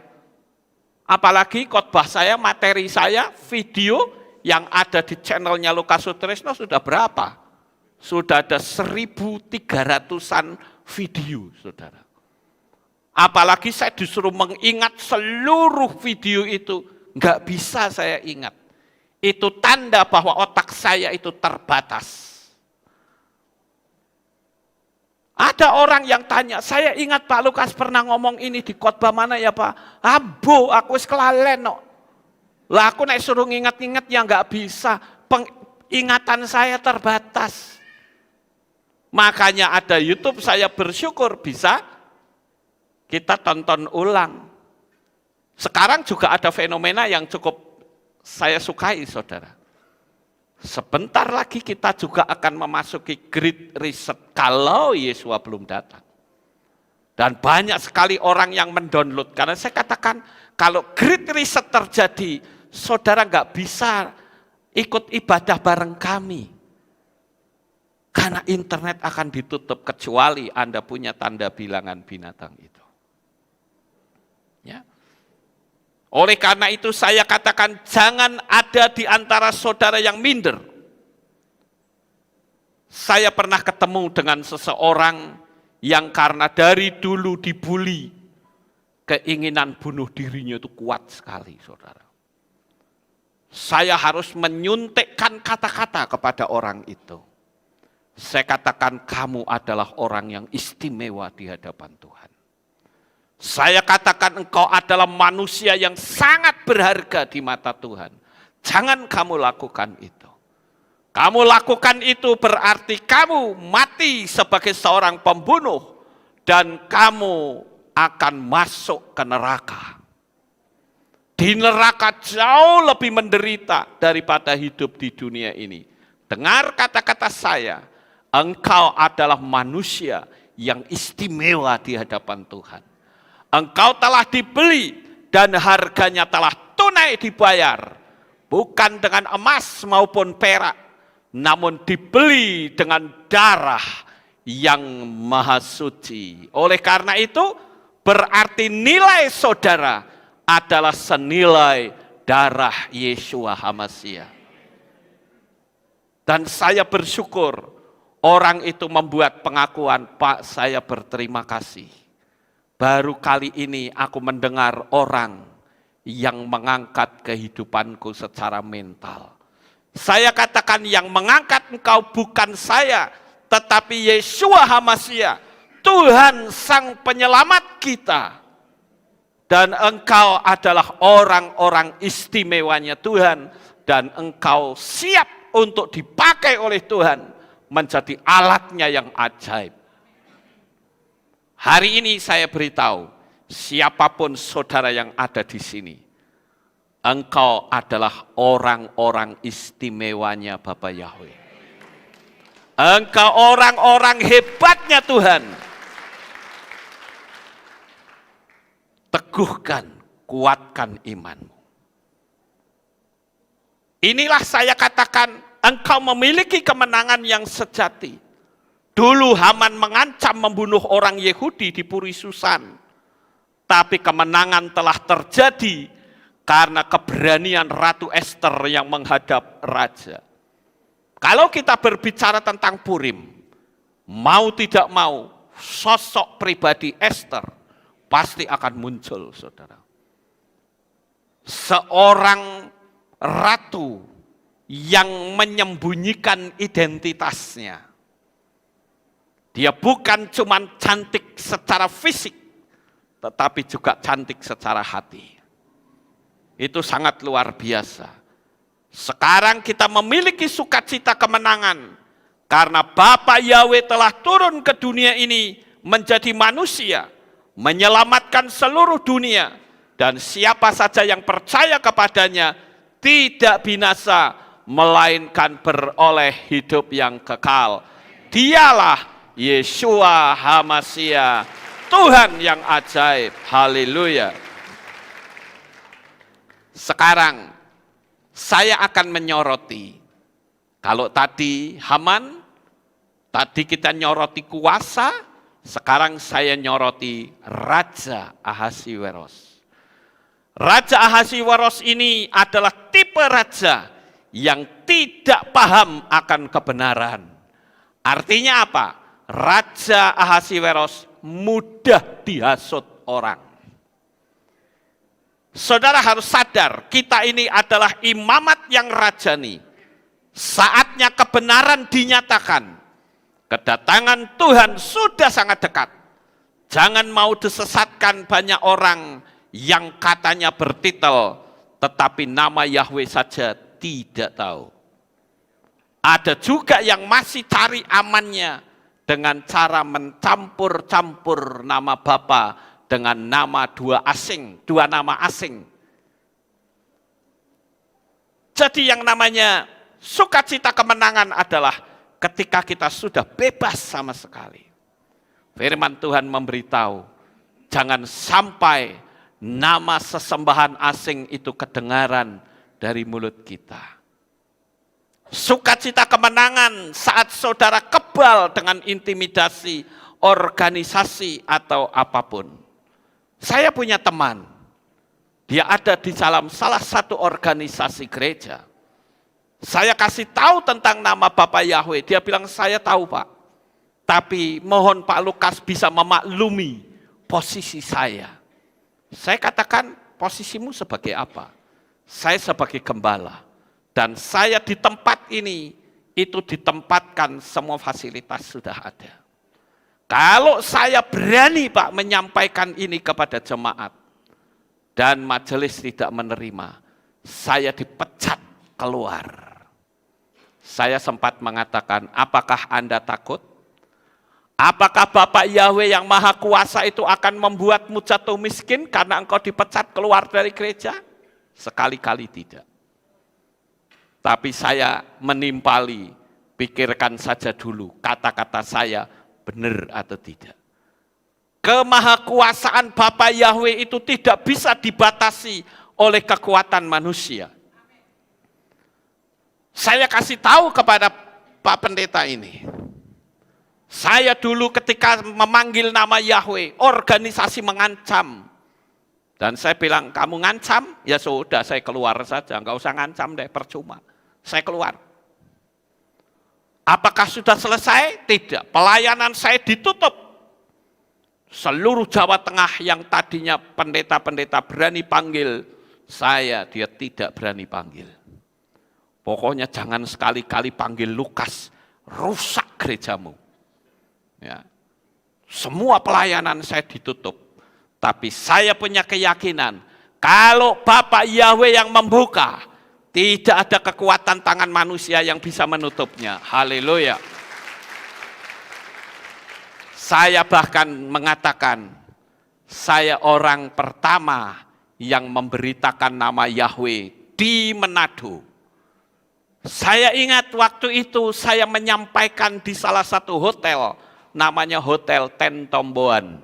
Apalagi khotbah saya, materi saya, video yang ada di channelnya Lukas Sutrisno sudah berapa? Sudah ada 1.300-an video, saudara. Apalagi saya disuruh mengingat seluruh video itu, nggak bisa saya ingat. Itu tanda bahwa otak saya itu terbatas. Ada orang yang tanya, saya ingat Pak Lukas pernah ngomong ini di khotbah mana ya Pak? Abu, aku wis kelalen no. Lah aku nek suruh nginget-nginget ya nggak bisa. Ingatan saya terbatas. Makanya ada YouTube, saya bersyukur bisa kita tonton ulang. Sekarang juga ada fenomena yang cukup saya sukai, saudara. Sebentar lagi kita juga akan memasuki Great Reset kalau Yesua belum datang. Dan banyak sekali orang yang mendownload. Karena saya katakan kalau Great Reset terjadi, saudara nggak bisa ikut ibadah bareng kami. Karena internet akan ditutup kecuali Anda punya tanda bilangan binatang itu. Ya. Oleh karena itu saya katakan jangan ada di antara saudara yang minder. Saya pernah ketemu dengan seseorang yang karena dari dulu dibully, keinginan bunuh dirinya itu kuat sekali, saudara. Saya harus menyuntikkan kata-kata kepada orang itu. Saya katakan kamu adalah orang yang istimewa di hadapan Tuhan. Saya katakan engkau adalah manusia yang sangat berharga di mata Tuhan. Jangan kamu lakukan itu. Kamu lakukan itu berarti kamu mati sebagai seorang pembunuh. Dan kamu akan masuk ke neraka. Di neraka jauh lebih menderita daripada hidup di dunia ini. Dengar kata-kata saya. Engkau adalah manusia yang istimewa di hadapan Tuhan. Engkau telah dibeli dan harganya telah tunai dibayar. Bukan dengan emas maupun perak. Namun dibeli dengan darah yang maha suci. Oleh karena itu berarti nilai saudara adalah senilai darah Yesua HaMasiah. Dan saya bersyukur orang itu membuat pengakuan, Pak saya berterima kasih. Baru kali ini aku mendengar orang yang mengangkat kehidupanku secara mental. Saya katakan yang mengangkat engkau bukan saya, tetapi Yesua HaMasiah, Tuhan Sang Penyelamat kita. Dan engkau adalah orang-orang istimewanya Tuhan, dan engkau siap untuk dipakai oleh Tuhan, menjadi alatnya yang ajaib. Hari ini saya beritahu, siapapun saudara yang ada di sini, engkau adalah orang-orang istimewanya Bapa Yahweh. Engkau orang-orang hebatnya Tuhan. Teguhkan, kuatkan imanmu. Inilah saya katakan, engkau memiliki kemenangan yang sejati. Dulu Haman mengancam membunuh orang Yahudi di Puri Susan. Tapi kemenangan telah terjadi karena keberanian Ratu Esther yang menghadap raja. Kalau kita berbicara tentang Purim, mau tidak mau, sosok pribadi Esther pasti akan muncul, saudara. Seorang ratu yang menyembunyikan identitasnya. Dia bukan cuma cantik secara fisik, tetapi juga cantik secara hati. Itu sangat luar biasa. Sekarang kita memiliki sukacita kemenangan, karena Bapa Yahweh telah turun ke dunia ini menjadi manusia, menyelamatkan seluruh dunia, dan siapa saja yang percaya kepadanya tidak binasa, melainkan beroleh hidup yang kekal. Dialah Yesua HaMasiah, Tuhan yang ajaib. Haleluya. Sekarang saya akan menyoroti. Kalau tadi Haman, tadi kita nyoroti kuasa, sekarang saya nyoroti Raja Ahasiweros. Raja Ahasiweros ini adalah tipe raja yang tidak paham akan kebenaran. Artinya apa? Raja Ahasiweros mudah dihasut orang. Saudara harus sadar, kita ini adalah imamat yang rajani. Saatnya kebenaran dinyatakan. Kedatangan Tuhan sudah sangat dekat. Jangan mau disesatkan banyak orang yang katanya bertitel, tetapi nama Yahweh saja tidak tahu. Ada juga yang masih cari amannya dengan cara mencampur-campur nama Bapa dengan nama dua nama asing. Jadi yang namanya sukacita kemenangan adalah ketika kita sudah bebas sama sekali. Firman Tuhan memberitahu, jangan sampai nama sesembahan asing itu kedengaran dari mulut kita. Sukacita kemenangan saat saudara kebal dengan intimidasi, organisasi atau apapun. Saya punya teman, dia ada di dalam salah satu organisasi gereja. Saya kasih tahu tentang nama Bapak Yahweh, dia bilang saya tahu Pak. Tapi mohon Pak Lukas bisa memaklumi posisi saya. Saya katakan posisimu sebagai apa? Saya sebagai gembala. Dan saya di tempat ini, itu ditempatkan semua fasilitas sudah ada. Kalau saya berani Pak menyampaikan ini kepada jemaat, dan majelis tidak menerima, saya dipecat keluar. Saya sempat mengatakan, apakah Anda takut? Apakah Bapak Yahweh yang Maha Kuasa itu akan membuatmu jatuh miskin karena engkau dipecat keluar dari gereja? Sekali-kali tidak. Tapi saya menimpali, pikirkan saja dulu kata-kata saya benar atau tidak. Kemahakuasaan Bapa Yahweh itu tidak bisa dibatasi oleh kekuatan manusia. Saya kasih tahu kepada Pak Pendeta ini. Saya dulu ketika memanggil nama Yahweh, organisasi mengancam. Dan saya bilang, kamu ngancam? Ya sudah, saya keluar saja, enggak usah ngancam deh, percuma. Saya keluar. Apakah sudah selesai? Tidak. Pelayanan saya ditutup. Seluruh Jawa Tengah yang tadinya pendeta-pendeta berani panggil saya, dia tidak berani panggil. Pokoknya jangan sekali-kali panggil Lukas, rusak gerejamu. Ya. Semua pelayanan saya ditutup. Tapi saya punya keyakinan, kalau Bapak Yahweh yang membuka, tidak ada kekuatan tangan manusia yang bisa menutupnya. Haleluya. Saya bahkan mengatakan, saya orang pertama yang memberitakan nama Yahweh di Manado. Saya ingat waktu itu saya menyampaikan di salah satu hotel, namanya Hotel Tentomboan.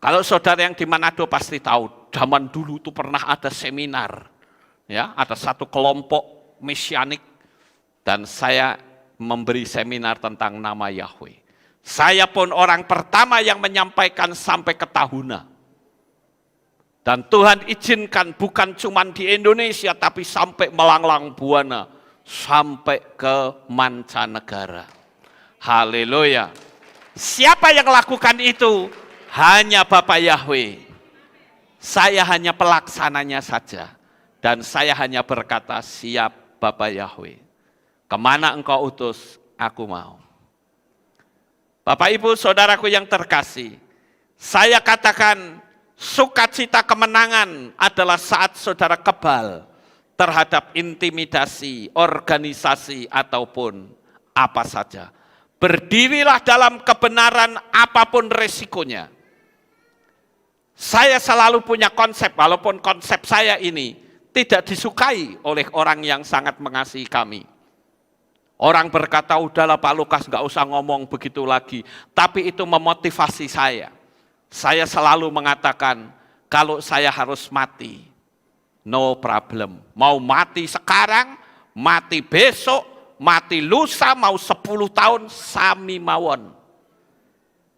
Kalau saudara yang di Manado pasti tahu, zaman dulu itu pernah ada seminar. Ya, ada satu kelompok mesianik dan saya memberi seminar tentang nama Yahweh. Saya pun orang pertama yang menyampaikan sampai ke Tahuna. Dan Tuhan izinkan bukan cuma di Indonesia tapi sampai melanglang buana, sampai ke mancanegara. Haleluya. Siapa yang lakukan itu? Hanya Bapak Yahweh. Saya hanya pelaksananya saja. Dan saya hanya berkata, siap Bapak Yahweh. Kemana engkau utus, aku mau. Bapak Ibu saudaraku yang terkasih, saya katakan sukacita kemenangan adalah saat saudara kebal terhadap intimidasi, organisasi ataupun apa saja. Berdirilah dalam kebenaran apapun resikonya. Saya selalu punya konsep, walaupun konsep saya ini tidak disukai oleh orang yang sangat mengasihi kami. Orang berkata, udahlah Pak Lukas nggak usah ngomong begitu lagi. Tapi itu memotivasi saya. Saya selalu mengatakan, kalau saya harus mati, no problem. Mau mati sekarang, mati besok, mati lusa, mau 10 tahun, sami mawon.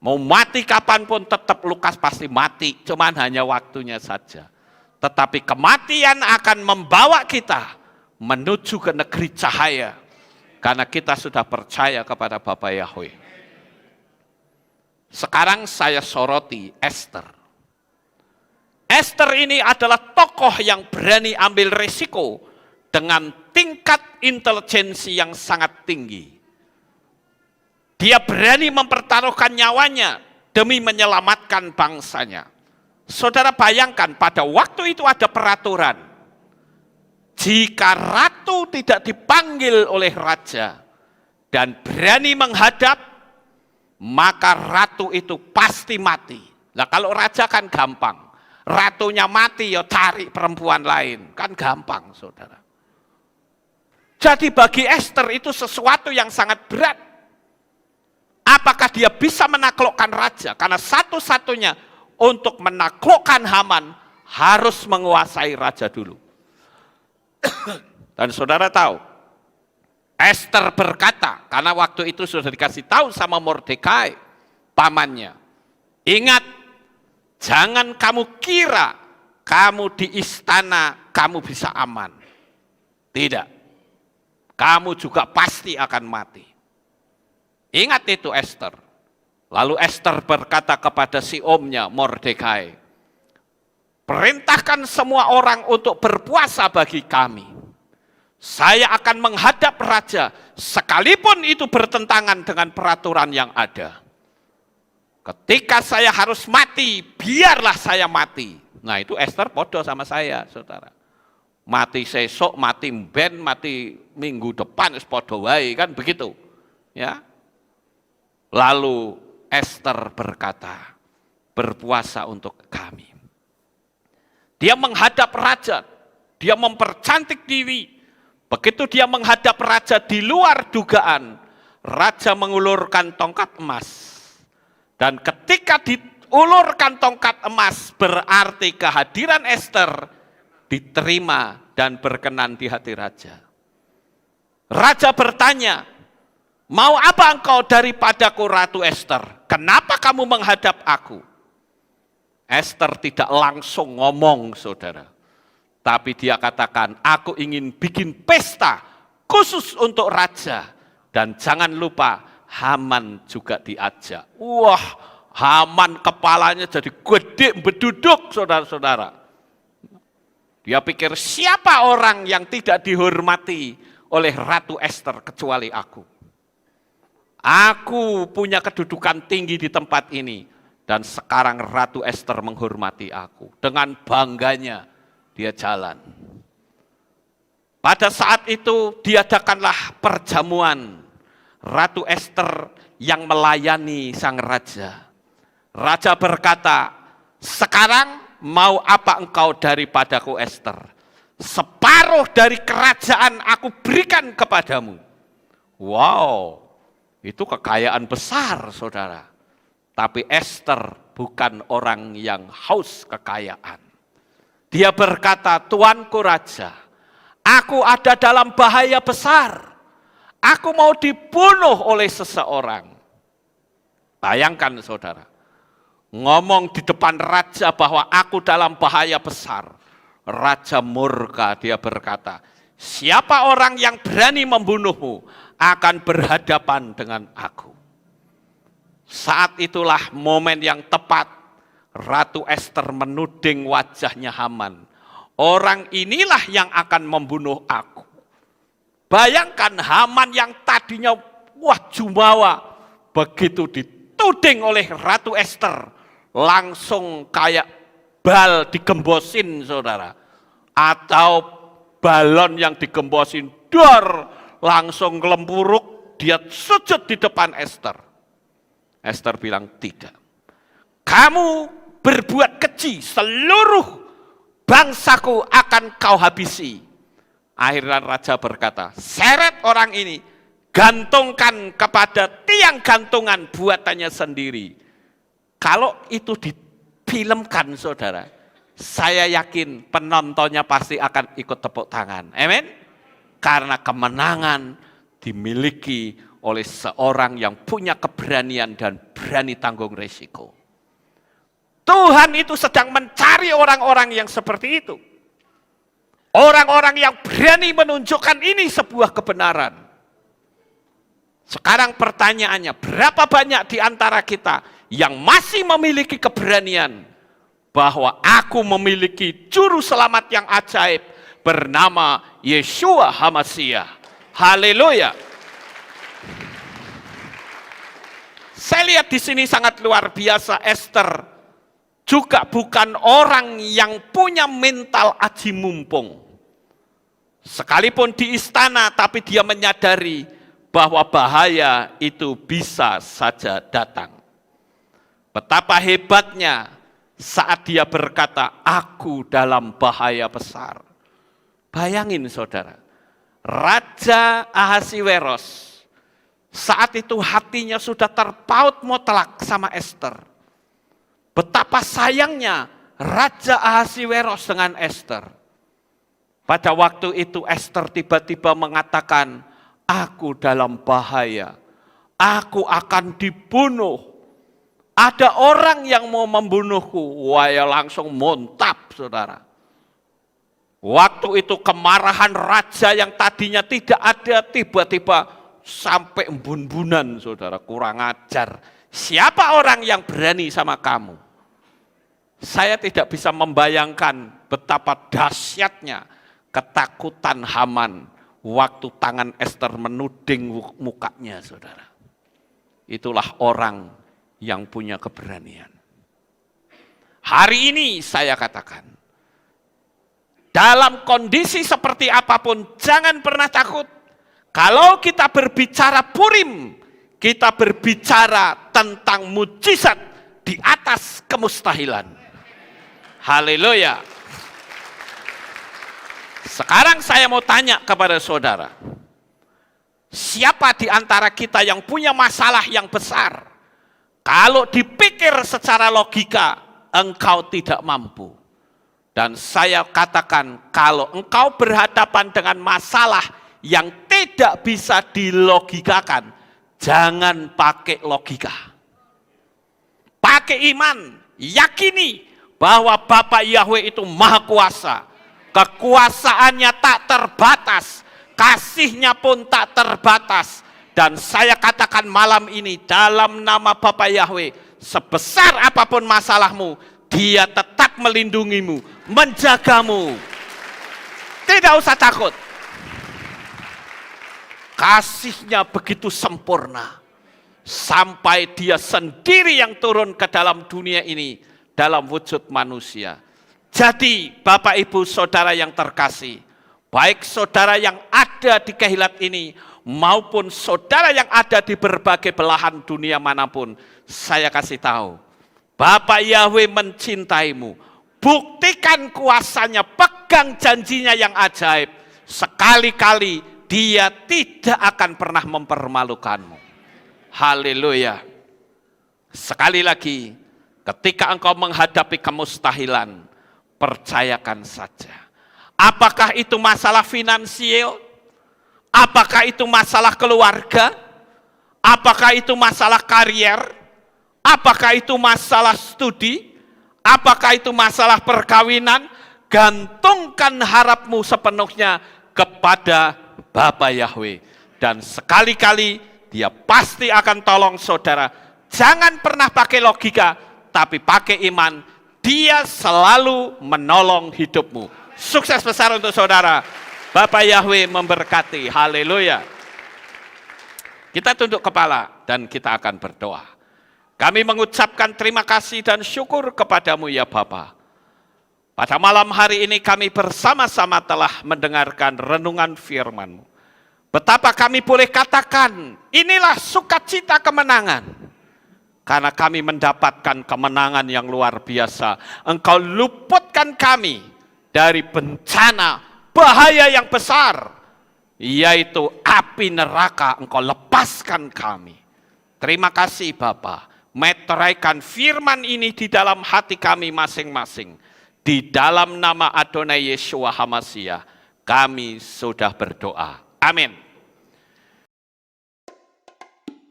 Mau mati kapanpun tetap Lukas pasti mati, cuman hanya waktunya saja. Tetapi kematian akan membawa kita menuju ke negeri cahaya. Karena kita sudah percaya kepada Bapa Yahweh. Sekarang saya soroti Esther. Esther ini adalah tokoh yang berani ambil resiko dengan tingkat intelijensi yang sangat tinggi. Dia berani mempertaruhkan nyawanya demi menyelamatkan bangsanya. Saudara bayangkan pada waktu itu ada peraturan. Jika ratu tidak dipanggil oleh raja dan berani menghadap, maka ratu itu pasti mati. Nah kalau raja kan gampang. Ratunya mati ya cari perempuan lain. Kan gampang saudara. Jadi bagi Esther itu sesuatu yang sangat berat. Apakah dia bisa menaklukkan raja? Karena satu-satunya untuk menaklukkan Haman harus menguasai raja dulu. Dan saudara tahu, Esther berkata, karena waktu itu sudah dikasih tahu sama Mordekai, pamannya. Ingat, jangan kamu kira kamu di istana kamu bisa aman. Tidak. Kamu juga pasti akan mati. Ingat itu Esther. Lalu Esther berkata kepada si omnya Mordekai, perintahkan semua orang untuk berpuasa bagi kami. Saya akan menghadap raja, sekalipun itu bertentangan dengan peraturan yang ada. Ketika saya harus mati, biarlah saya mati. Nah itu Esther podo sama saya, saudara. Mati sesok, mati ben, mati minggu depan, podo wae, kan begitu. Ya. Lalu Esther berkata, berpuasa untuk kami. Dia menghadap raja, dia mempercantik diri. Begitu dia menghadap raja di luar dugaan, raja mengulurkan tongkat emas. Dan ketika diulurkan tongkat emas, berarti kehadiran Esther diterima dan berkenan di hati raja. Raja bertanya, mau apa engkau daripadaku Ratu Esther? Kenapa kamu menghadap aku? Esther tidak langsung ngomong, saudara. Tapi dia katakan, aku ingin bikin pesta khusus untuk raja. Dan jangan lupa, Haman juga diajak. Wah, Haman kepalanya jadi gede beduduk, saudara-saudara. Dia pikir, siapa orang yang tidak dihormati oleh Ratu Esther kecuali aku? Aku punya kedudukan tinggi di tempat ini. Dan sekarang Ratu Esther menghormati aku. Dengan bangganya dia jalan. Pada saat itu diadakanlah perjamuan. Ratu Esther yang melayani sang raja. Raja berkata, sekarang mau apa engkau daripadaku Esther? Separuh dari kerajaan aku berikan kepadamu. Wow, itu kekayaan besar saudara. Tapi Esther bukan orang yang haus kekayaan. Dia berkata, Tuanku Raja, aku ada dalam bahaya besar. Aku mau dibunuh oleh seseorang. Bayangkan saudara, ngomong di depan raja bahwa aku dalam bahaya besar. Raja murka, dia berkata, siapa orang yang berani membunuhmu akan berhadapan dengan aku. Saat itulah momen yang tepat. Ratu Esther menuding wajahnya Haman. Orang inilah yang akan membunuh aku. Bayangkan Haman yang tadinya wah jumawa. Begitu dituding oleh Ratu Esther. Langsung kayak bal digembosin saudara. Atau balon yang digembosin. Dor, langsung gelempuruk. Dia sujud di depan Esther. Esther bilang tidak. Kamu berbuat keji, seluruh bangsaku akan kau habisi. Akhirnya raja berkata, seret orang ini, gantungkan kepada tiang gantungan buatannya sendiri. Kalau itu difilmkan saudara, saya yakin penontonnya pasti akan ikut tepuk tangan. Amin. Karena kemenangan dimiliki oleh seorang yang punya keberanian dan berani tanggung resiko. Tuhan itu sedang mencari orang-orang yang seperti itu. Orang-orang yang berani menunjukkan ini sebuah kebenaran. Sekarang pertanyaannya, berapa banyak di antara kita yang masih memiliki keberanian bahwa aku memiliki juru selamat yang ajaib bernama Yeshua HaMashiach. Haleluya. Saya lihat di sini sangat luar biasa, Esther juga bukan orang yang punya mental aji mumpung. Sekalipun di istana, tapi dia menyadari bahwa bahaya itu bisa saja datang. Betapa hebatnya saat dia berkata, aku dalam bahaya besar. Bayangin saudara, Raja Ahasiweros saat itu hatinya sudah terpaut mutlak sama Esther. Betapa sayangnya Raja Ahasiweros dengan Esther. Pada waktu itu Esther tiba-tiba mengatakan, aku dalam bahaya, aku akan dibunuh. Ada orang yang mau membunuhku, wah ya langsung muntap saudara. Waktu itu kemarahan raja yang tadinya tidak ada, tiba-tiba sampai embun-bunan saudara, kurang ajar. Siapa orang yang berani sama kamu? Saya tidak bisa membayangkan betapa dahsyatnya ketakutan Haman waktu tangan Esther menuding mukanya saudara. Itulah orang yang punya keberanian. Hari ini saya katakan, dalam kondisi seperti apapun jangan pernah takut. Kalau kita berbicara Purim, kita berbicara tentang mujizat di atas kemustahilan. Haleluya. Sekarang saya mau tanya kepada saudara, siapa di antara kita yang punya masalah yang besar? Kalau dipikir secara logika, engkau tidak mampu. Dan saya katakan, kalau engkau berhadapan dengan masalah yang tidak bisa dilogikakan, jangan pakai logika. Pakai iman, yakini bahwa Bapa Yahweh itu maha kuasa. Kekuasaannya tak terbatas, kasihnya pun tak terbatas. Dan saya katakan malam ini dalam nama Bapa Yahweh, sebesar apapun masalahmu, Dia tetap melindungimu, menjagamu. Tidak usah takut. Kasihnya begitu sempurna. Sampai Dia sendiri yang turun ke dalam dunia ini dalam wujud manusia. Jadi Bapak Ibu Saudara yang terkasih, baik saudara yang ada di Kehilat ini, maupun saudara yang ada di berbagai belahan dunia manapun, saya kasih tahu, Bapa Yahweh mencintaimu. Buktikan kuasanya, pegang janjinya yang ajaib. Sekali-kali Dia tidak akan pernah mempermalukanmu. Haleluya. Sekali lagi, ketika engkau menghadapi kemustahilan, percayakan saja. Apakah itu masalah finansial? Apakah itu masalah keluarga? Apakah itu masalah karier? Apakah itu masalah studi? Apakah itu masalah perkawinan? Gantungkan harapmu sepenuhnya kepada Bapa Yahweh. Dan sekali-kali Dia pasti akan tolong saudara. Jangan pernah pakai logika, tapi pakai iman. Dia selalu menolong hidupmu. Sukses besar untuk saudara. Bapa Yahweh memberkati. Haleluya. Kita tunduk kepala dan kita akan berdoa. Kami mengucapkan terima kasih dan syukur kepadamu ya Bapa. Pada malam hari ini kami bersama-sama telah mendengarkan renungan firman-Mu. Betapa kami boleh katakan, inilah sukacita kemenangan. Karena kami mendapatkan kemenangan yang luar biasa. Engkau luputkan kami dari bencana bahaya yang besar, yaitu api neraka. Engkau lepaskan kami. Terima kasih Bapa. Meteraikan firman ini di dalam hati kami masing-masing. Di dalam nama Adonai Yeshua HaMashiach, kami sudah berdoa. Amin.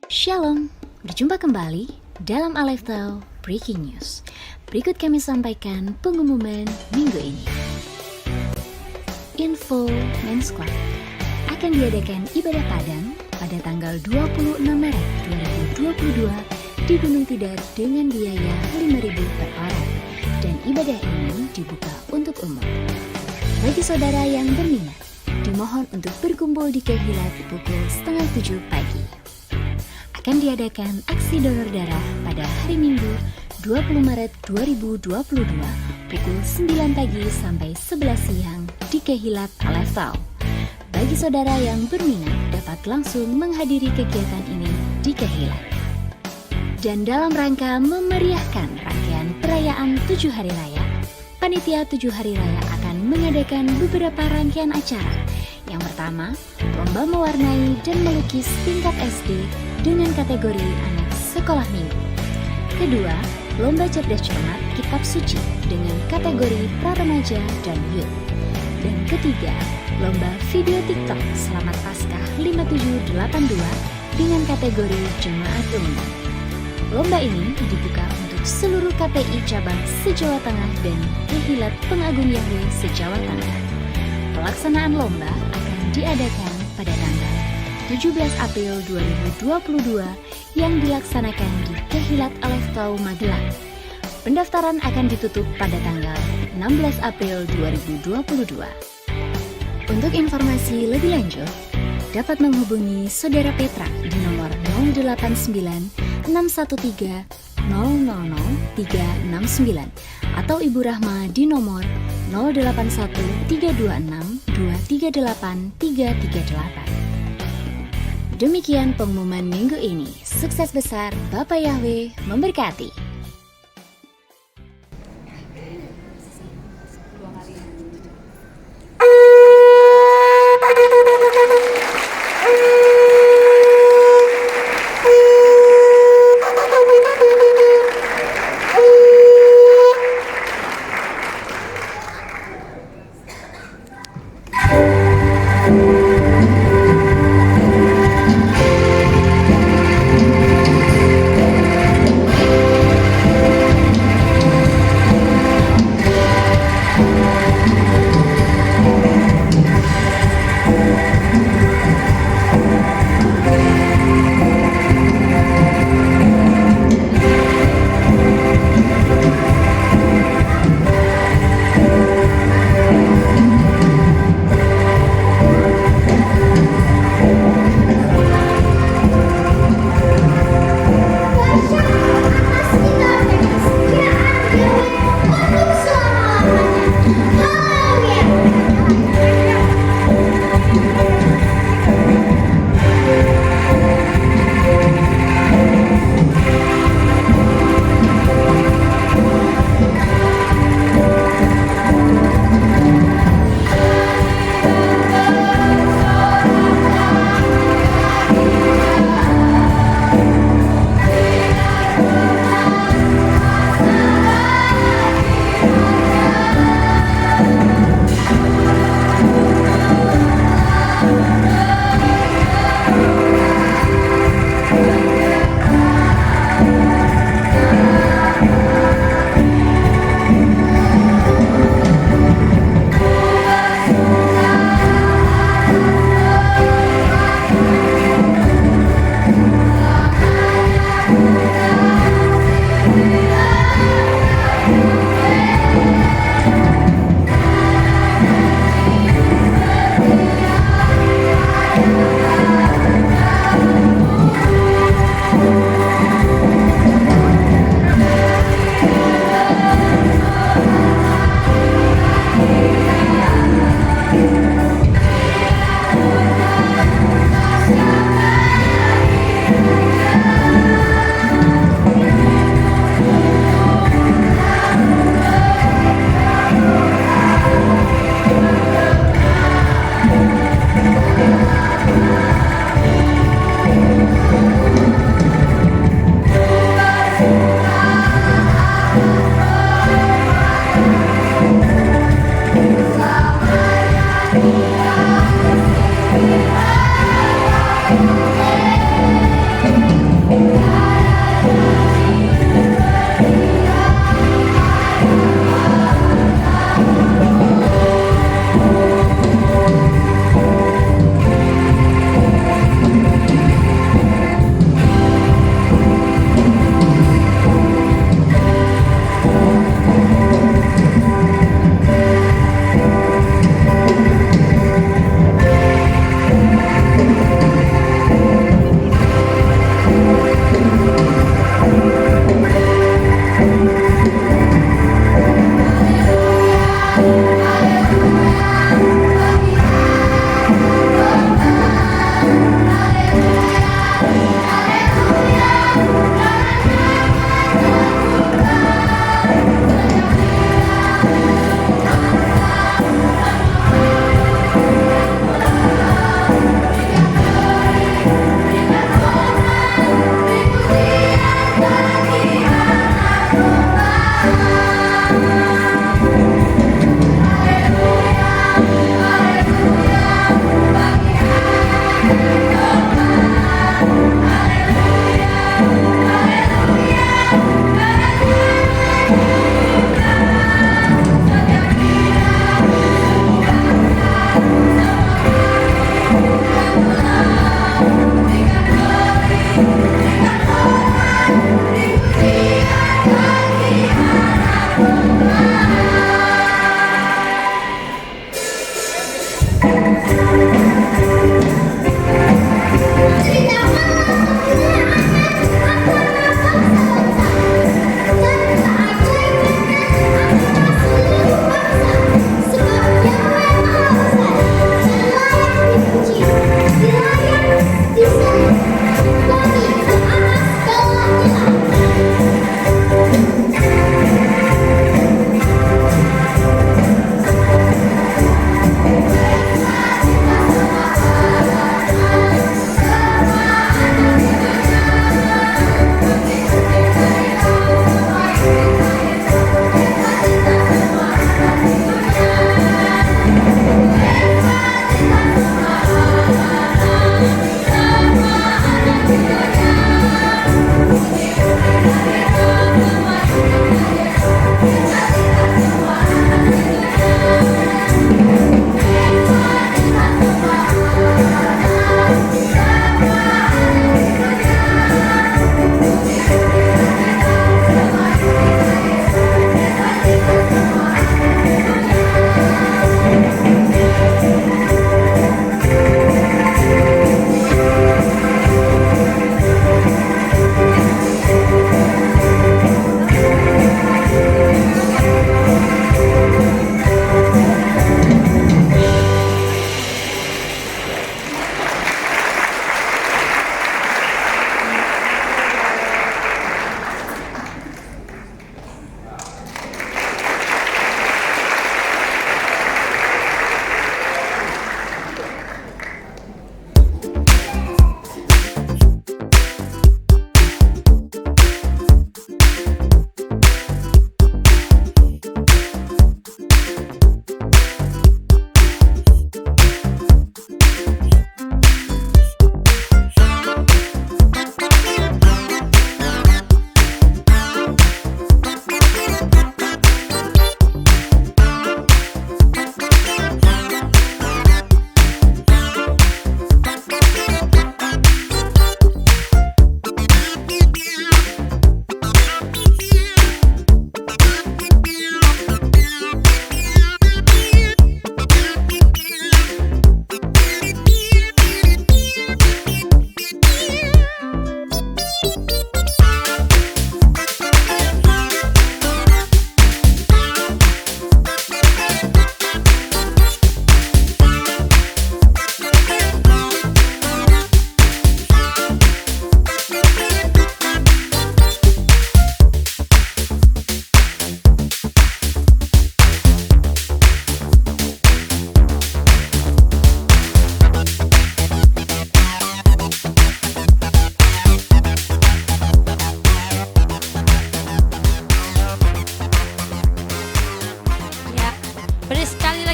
Shalom, berjumpa kembali dalam Aleph Tau Breaking News. Berikut kami sampaikan pengumuman minggu ini. Info Men's Club akan diadakan ibadah Padang pada tanggal 26 Maret 2022 di Gunung Tidar dengan biaya 5.000 per orang, dan ibadah ini dibuka untuk umum. Bagi saudara yang berminat, dimohon untuk berkumpul di Kehilat pukul 6:30 pagi. Akan diadakan aksi donor darah pada hari Minggu 20 Maret 2022 pukul 9 pagi sampai 11 siang di Kehilat Aleph Tau. Bagi saudara yang berminat dapat langsung menghadiri kegiatan ini di Kehilat. Dan dalam rangka memeriahkan rangkaian perayaan 7 Hari Raya, Panitia 7 Hari Raya akan mengadakan beberapa rangkaian acara. Yang pertama, lomba mewarnai dan melukis tingkat SD dengan kategori anak sekolah minggu. Kedua, lomba cerdas cermat kitab suci dengan kategori pra-remaja dan youth. Dan ketiga, lomba video TikTok Selamat Paskah 5782 dengan kategori jemaat umum. Lomba ini dibuka untuk seluruh KPI cabang se-Jawa Tengah dan Kehilat Pengagung Yahweh se-Jawa Tengah. Pelaksanaan lomba akan diadakan pada tanggal 17 April 2022 yang dilaksanakan di Kehilat Aleph Tau Magelang. Pendaftaran akan ditutup pada tanggal 16 April 2022. Untuk informasi lebih lanjut, dapat menghubungi Saudara Petra di nomor 089 613 000 369 atau Ibu Rahma di nomor 081 326 238 338. Demikian pengumuman minggu ini. Sukses besar, Bapak Yahweh memberkati.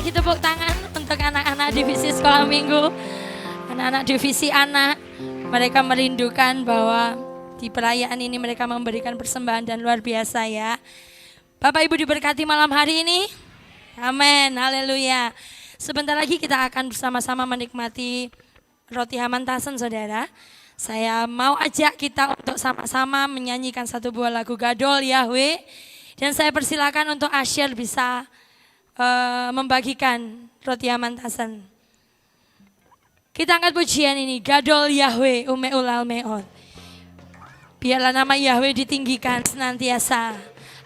kasih tepuk tangan untuk anak-anak divisi sekolah minggu. Anak-anak divisi anak, mereka merindukan bahwa di perayaan ini mereka memberikan persembahan dan luar biasa ya. Bapak Ibu diberkati malam hari ini. Amin, haleluya. Sebentar lagi kita akan bersama-sama menikmati roti Hamantasen saudara. Saya mau ajak kita untuk sama-sama menyanyikan satu buah lagu Gadol Yahweh. Dan saya persilakan untuk Asher bisa membagikan roti Hamantasen. Kita angkat pujian ini, Gadol Yahweh Umeulal Meod. Biarlah nama Yahweh ditinggikan senantiasa.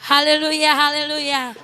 Haleluya, haleluya.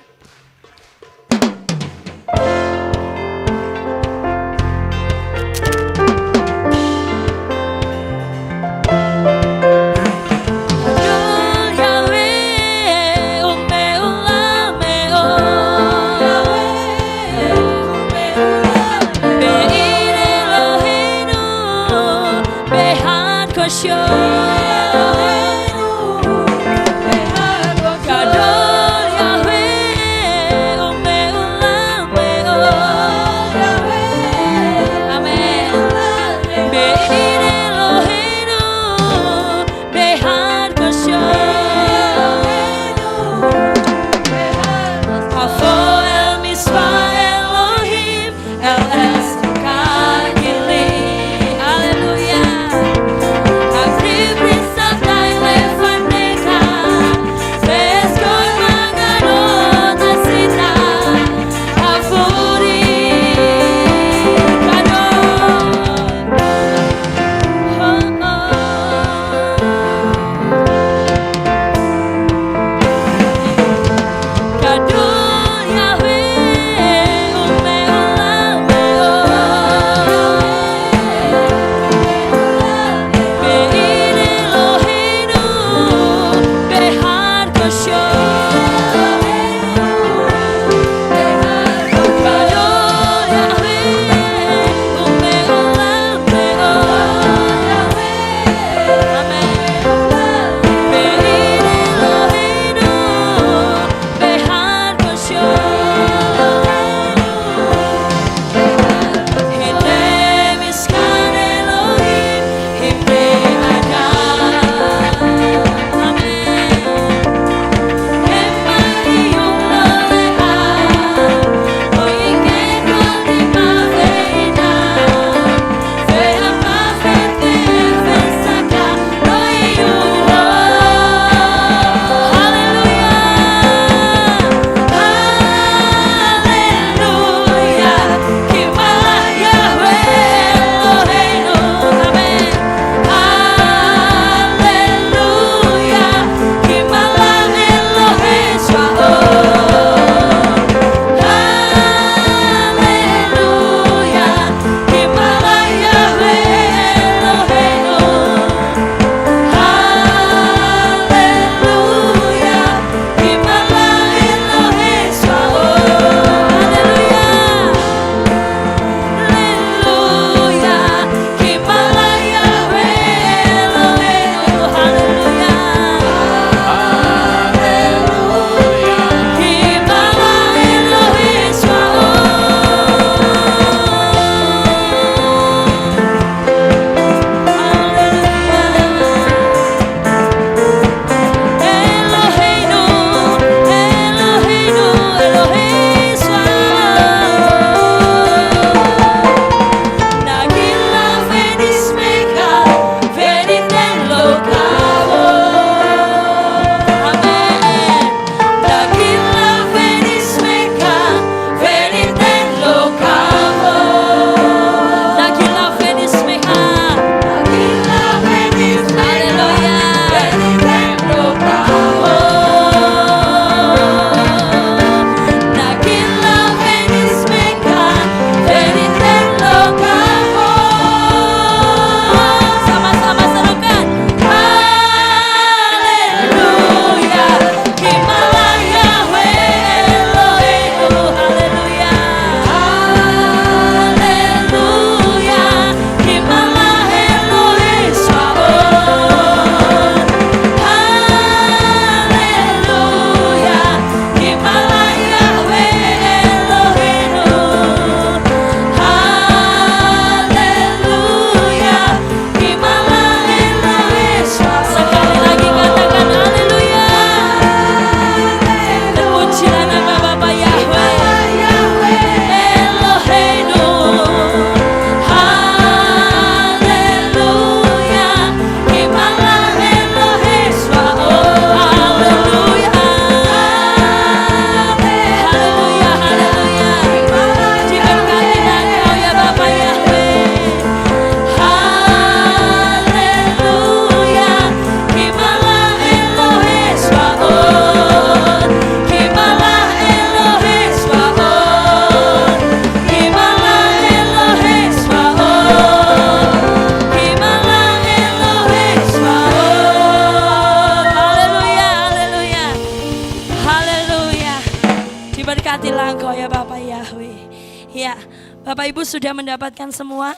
Diberkatilah Engkau ya Bapak Yahweh. Ya, Bapak Ibu sudah mendapatkan semua?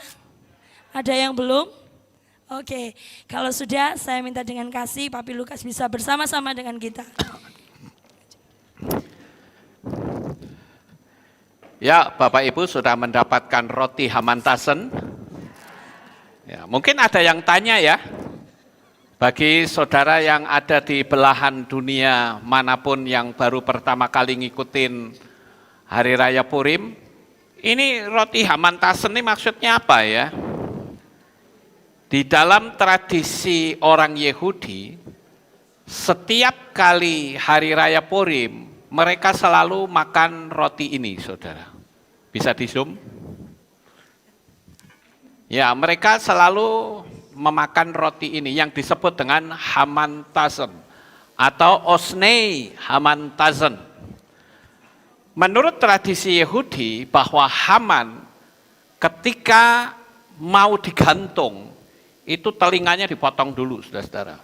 Ada yang belum? Oke, kalau sudah saya minta dengan kasih Papi Lukas bisa bersama-sama dengan kita. Ya, Bapak Ibu sudah mendapatkan roti Hamantasen. Ya, mungkin ada yang tanya ya, bagi saudara yang ada di belahan dunia manapun yang baru pertama kali ngikutin Hari Raya Purim, ini roti Hamantasen ini maksudnya apa ya? Di dalam tradisi orang Yahudi, setiap kali Hari Raya Purim, mereka selalu makan roti ini, saudara. Bisa di zoom? Ya, mereka selalu memakan roti ini yang disebut dengan Hamantasen atau Osnei Hamantasen. Menurut tradisi Yahudi bahwa Haman ketika mau digantung itu telinganya dipotong dulu, saudara-saudara.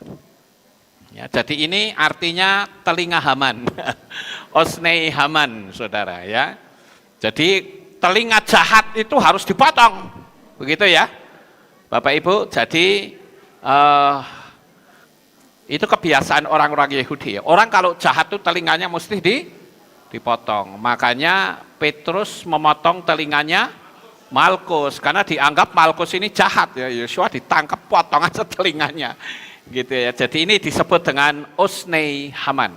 Ya, jadi ini artinya telinga Haman, Osnei Haman, saudara ya. Jadi telinga jahat itu harus dipotong, begitu ya, Bapak Ibu. Jadi itu kebiasaan orang-orang Yahudi. Orang kalau jahat itu telinganya mesti dipotong. Makanya Petrus memotong telinganya Malkus, karena dianggap Malkus ini jahat ya. Yosua ditangkap, potong aja telinganya, gitu ya. Jadi ini disebut dengan Osnei Haman.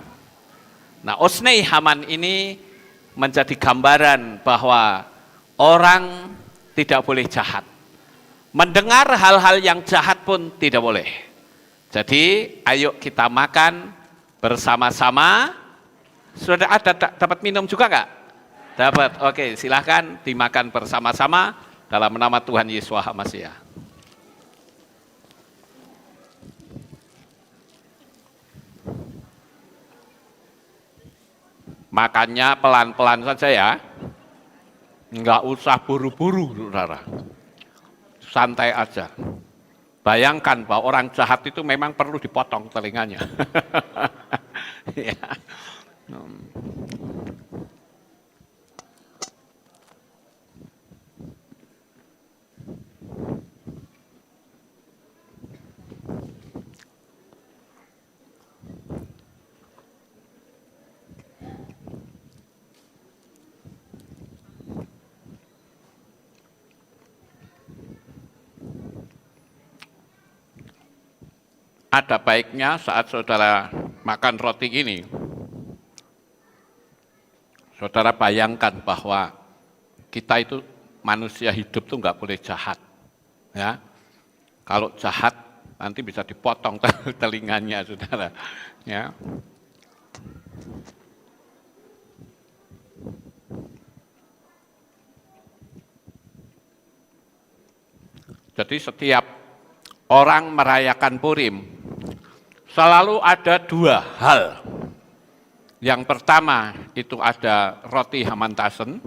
Nah, Osnei Haman ini menjadi gambaran bahwa orang tidak boleh jahat. Mendengar hal-hal yang jahat pun tidak boleh. Jadi, ayo kita makan bersama-sama. Sudah ada dapat minum juga enggak? Dapat, oke, silahkan dimakan bersama-sama dalam nama Tuhan Yesus Hamasiah. Makannya pelan-pelan saja ya, enggak usah buru-buru, saudara. Santai aja. Bayangkan bahwa orang jahat itu memang perlu dipotong telinganya. Ya. Ada baiknya saat saudara makan roti ini, saudara bayangkan bahwa kita itu manusia hidup tuh nggak boleh jahat, ya. Kalau jahat nanti bisa dipotong telinganya, saudara. Ya. Jadi setiap orang merayakan Purim, selalu ada dua hal. Yang pertama itu ada roti Hamantasen.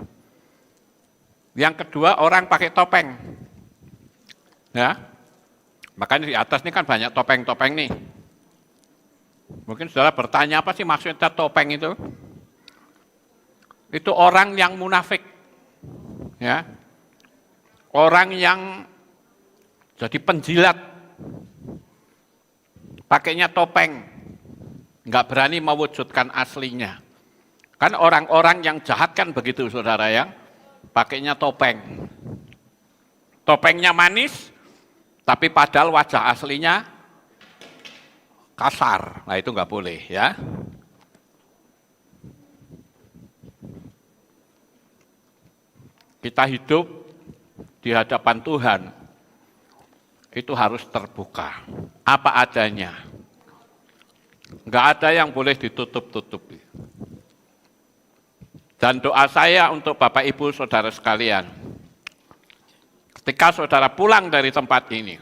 Yang kedua orang pakai topeng. Ya. Makanya di atas ini kan banyak topeng-topeng nih. Mungkin saudara bertanya apa sih maksudnya topeng itu? Itu orang yang munafik. Ya. Orang yang jadi penjilat. Pakainya topeng, nggak berani mewujudkan aslinya. Kan orang-orang yang jahat kan begitu, saudara ya, pakainya topeng. Topengnya manis, tapi padahal wajah aslinya kasar. Nah itu nggak boleh ya. Kita hidup di hadapan Tuhan, itu harus terbuka, apa adanya. Enggak ada yang boleh ditutup-tutupi. Dan doa saya untuk Bapak Ibu Saudara sekalian, ketika saudara pulang dari tempat ini,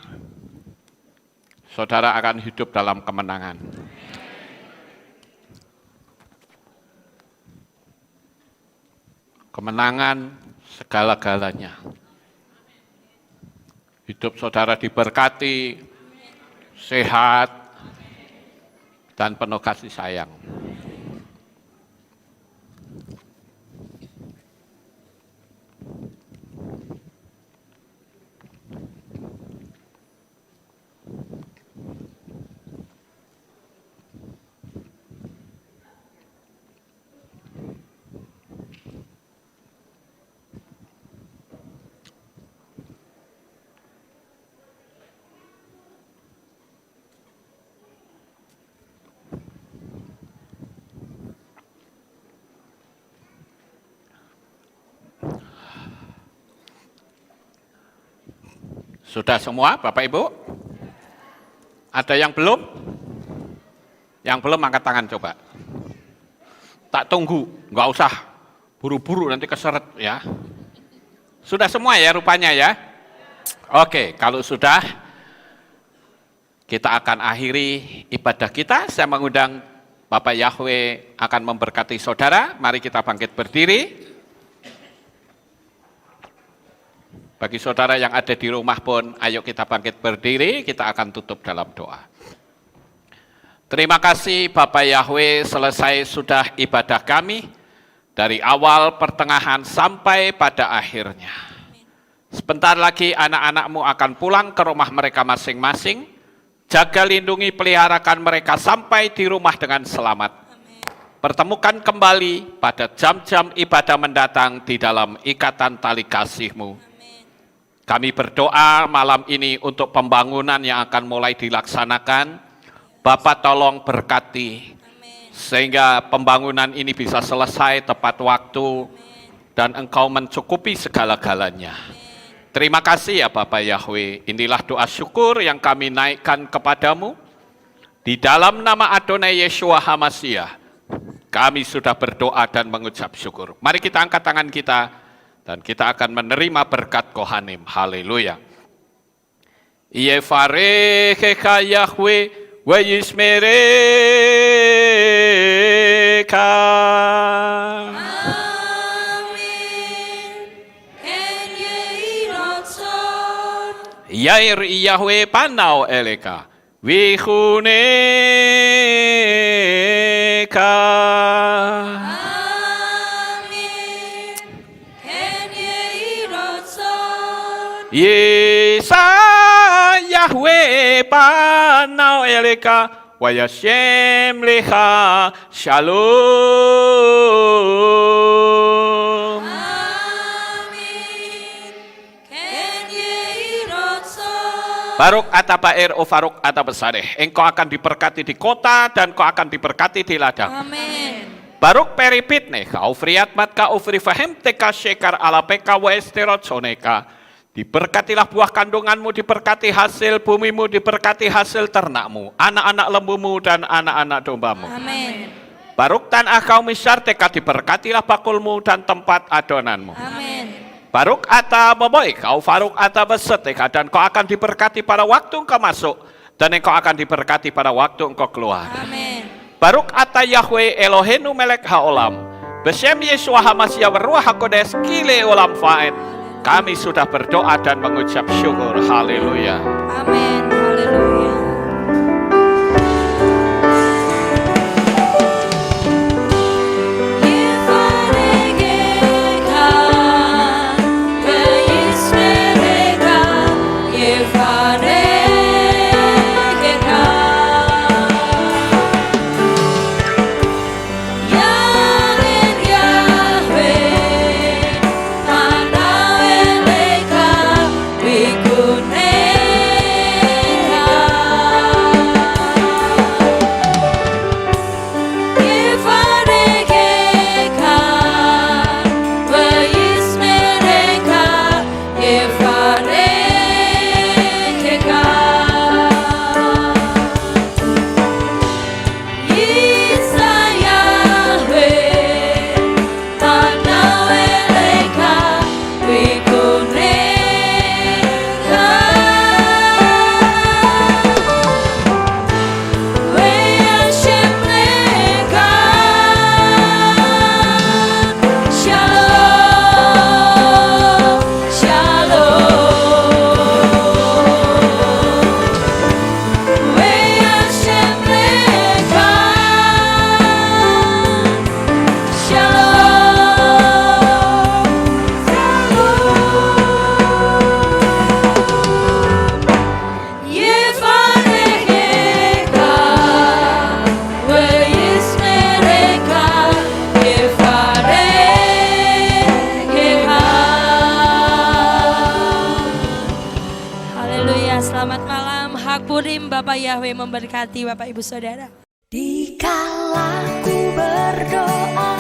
saudara akan hidup dalam kemenangan. Kemenangan segala-galanya. Hidup saudara diberkati, sehat, dan penuh kasih sayang. Sudah semua Bapak Ibu? Ada yang belum? Yang belum angkat tangan coba. Tak tunggu, nggak usah buru-buru nanti keseret ya. Sudah semua ya rupanya ya? Oke, kalau sudah kita akan akhiri ibadah kita. Saya mengundang Bapak Yahweh akan memberkati saudara. Mari kita bangkit berdiri. Bagi saudara yang ada di rumah pun, ayo kita bangkit berdiri, kita akan tutup dalam doa. Terima kasih Bapak Yahweh, selesai sudah ibadah kami, dari awal, pertengahan, sampai pada akhirnya. Sebentar lagi anak-anakmu akan pulang ke rumah mereka masing-masing. Jaga, lindungi, peliharakan mereka sampai di rumah dengan selamat. Pertemukan kembali pada jam-jam ibadah mendatang di dalam ikatan tali kasih-Mu. Kami berdoa malam ini untuk pembangunan yang akan mulai dilaksanakan. Bapak tolong berkati, sehingga pembangunan ini bisa selesai tepat waktu, dan Engkau mencukupi segala-galanya. Terima kasih ya Bapak Yahweh, inilah doa syukur yang kami naikkan kepadamu. Di dalam nama Adonai Yeshua HaMashiach, kami sudah berdoa dan mengucap syukur. Mari kita angkat tangan kita, dan kita akan menerima berkat Kohanim. Haleluya. Yevarechecha Yahweh, wa yismereka. Yair Yahweh panau eleka, wihuneka. Amin. Yesa Yahweh panau eleka, wa yashem lecha shalom. Baruk atabair o faruk atabesareh. Engkau akan diberkati di kota dan kau akan diberkati di ladang. Amin. Baruk peripitne kau friat mat ka ufri fahem teka shekar ala peka wa esterot soneka. Diberkatilah buah kandunganmu, diberkati hasil bumimu, diberkati hasil ternakmu, anak-anak lembumu dan anak-anak dombamu. Amin. Baruk tanah kau misar teka, diberkatilah bakulmu dan tempat adonanmu. Amin. Baruk ata boboik, kau faruk ata beseteka, dan kau akan diberkati pada waktu engkau masuk, dan engkau akan diberkati pada waktu engkau keluar. Amin. Baruk ata Yahweh Elohenu melek haolam, besem Yeshua HaMashiach Ruach HaKodes kile olam faed. Kami sudah berdoa dan mengucap syukur. Haleluya. Amin. Haleluya. Bapak Yahweh memberkati Bapak Ibu Saudara. Dikala ku berdoa,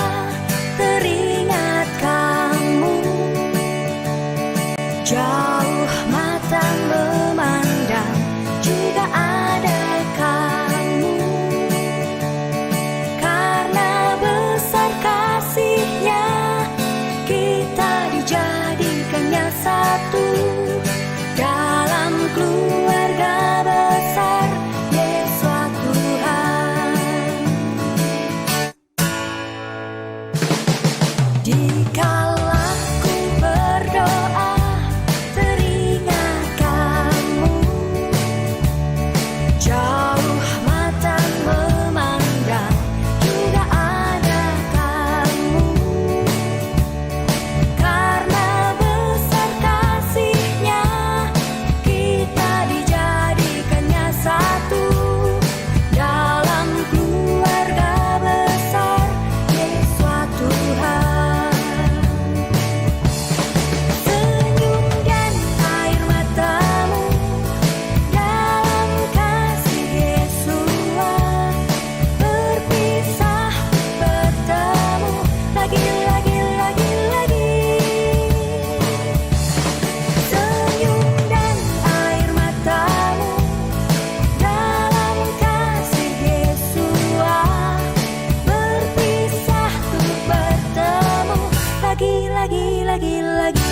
teringat kamu, jauh matamu lagi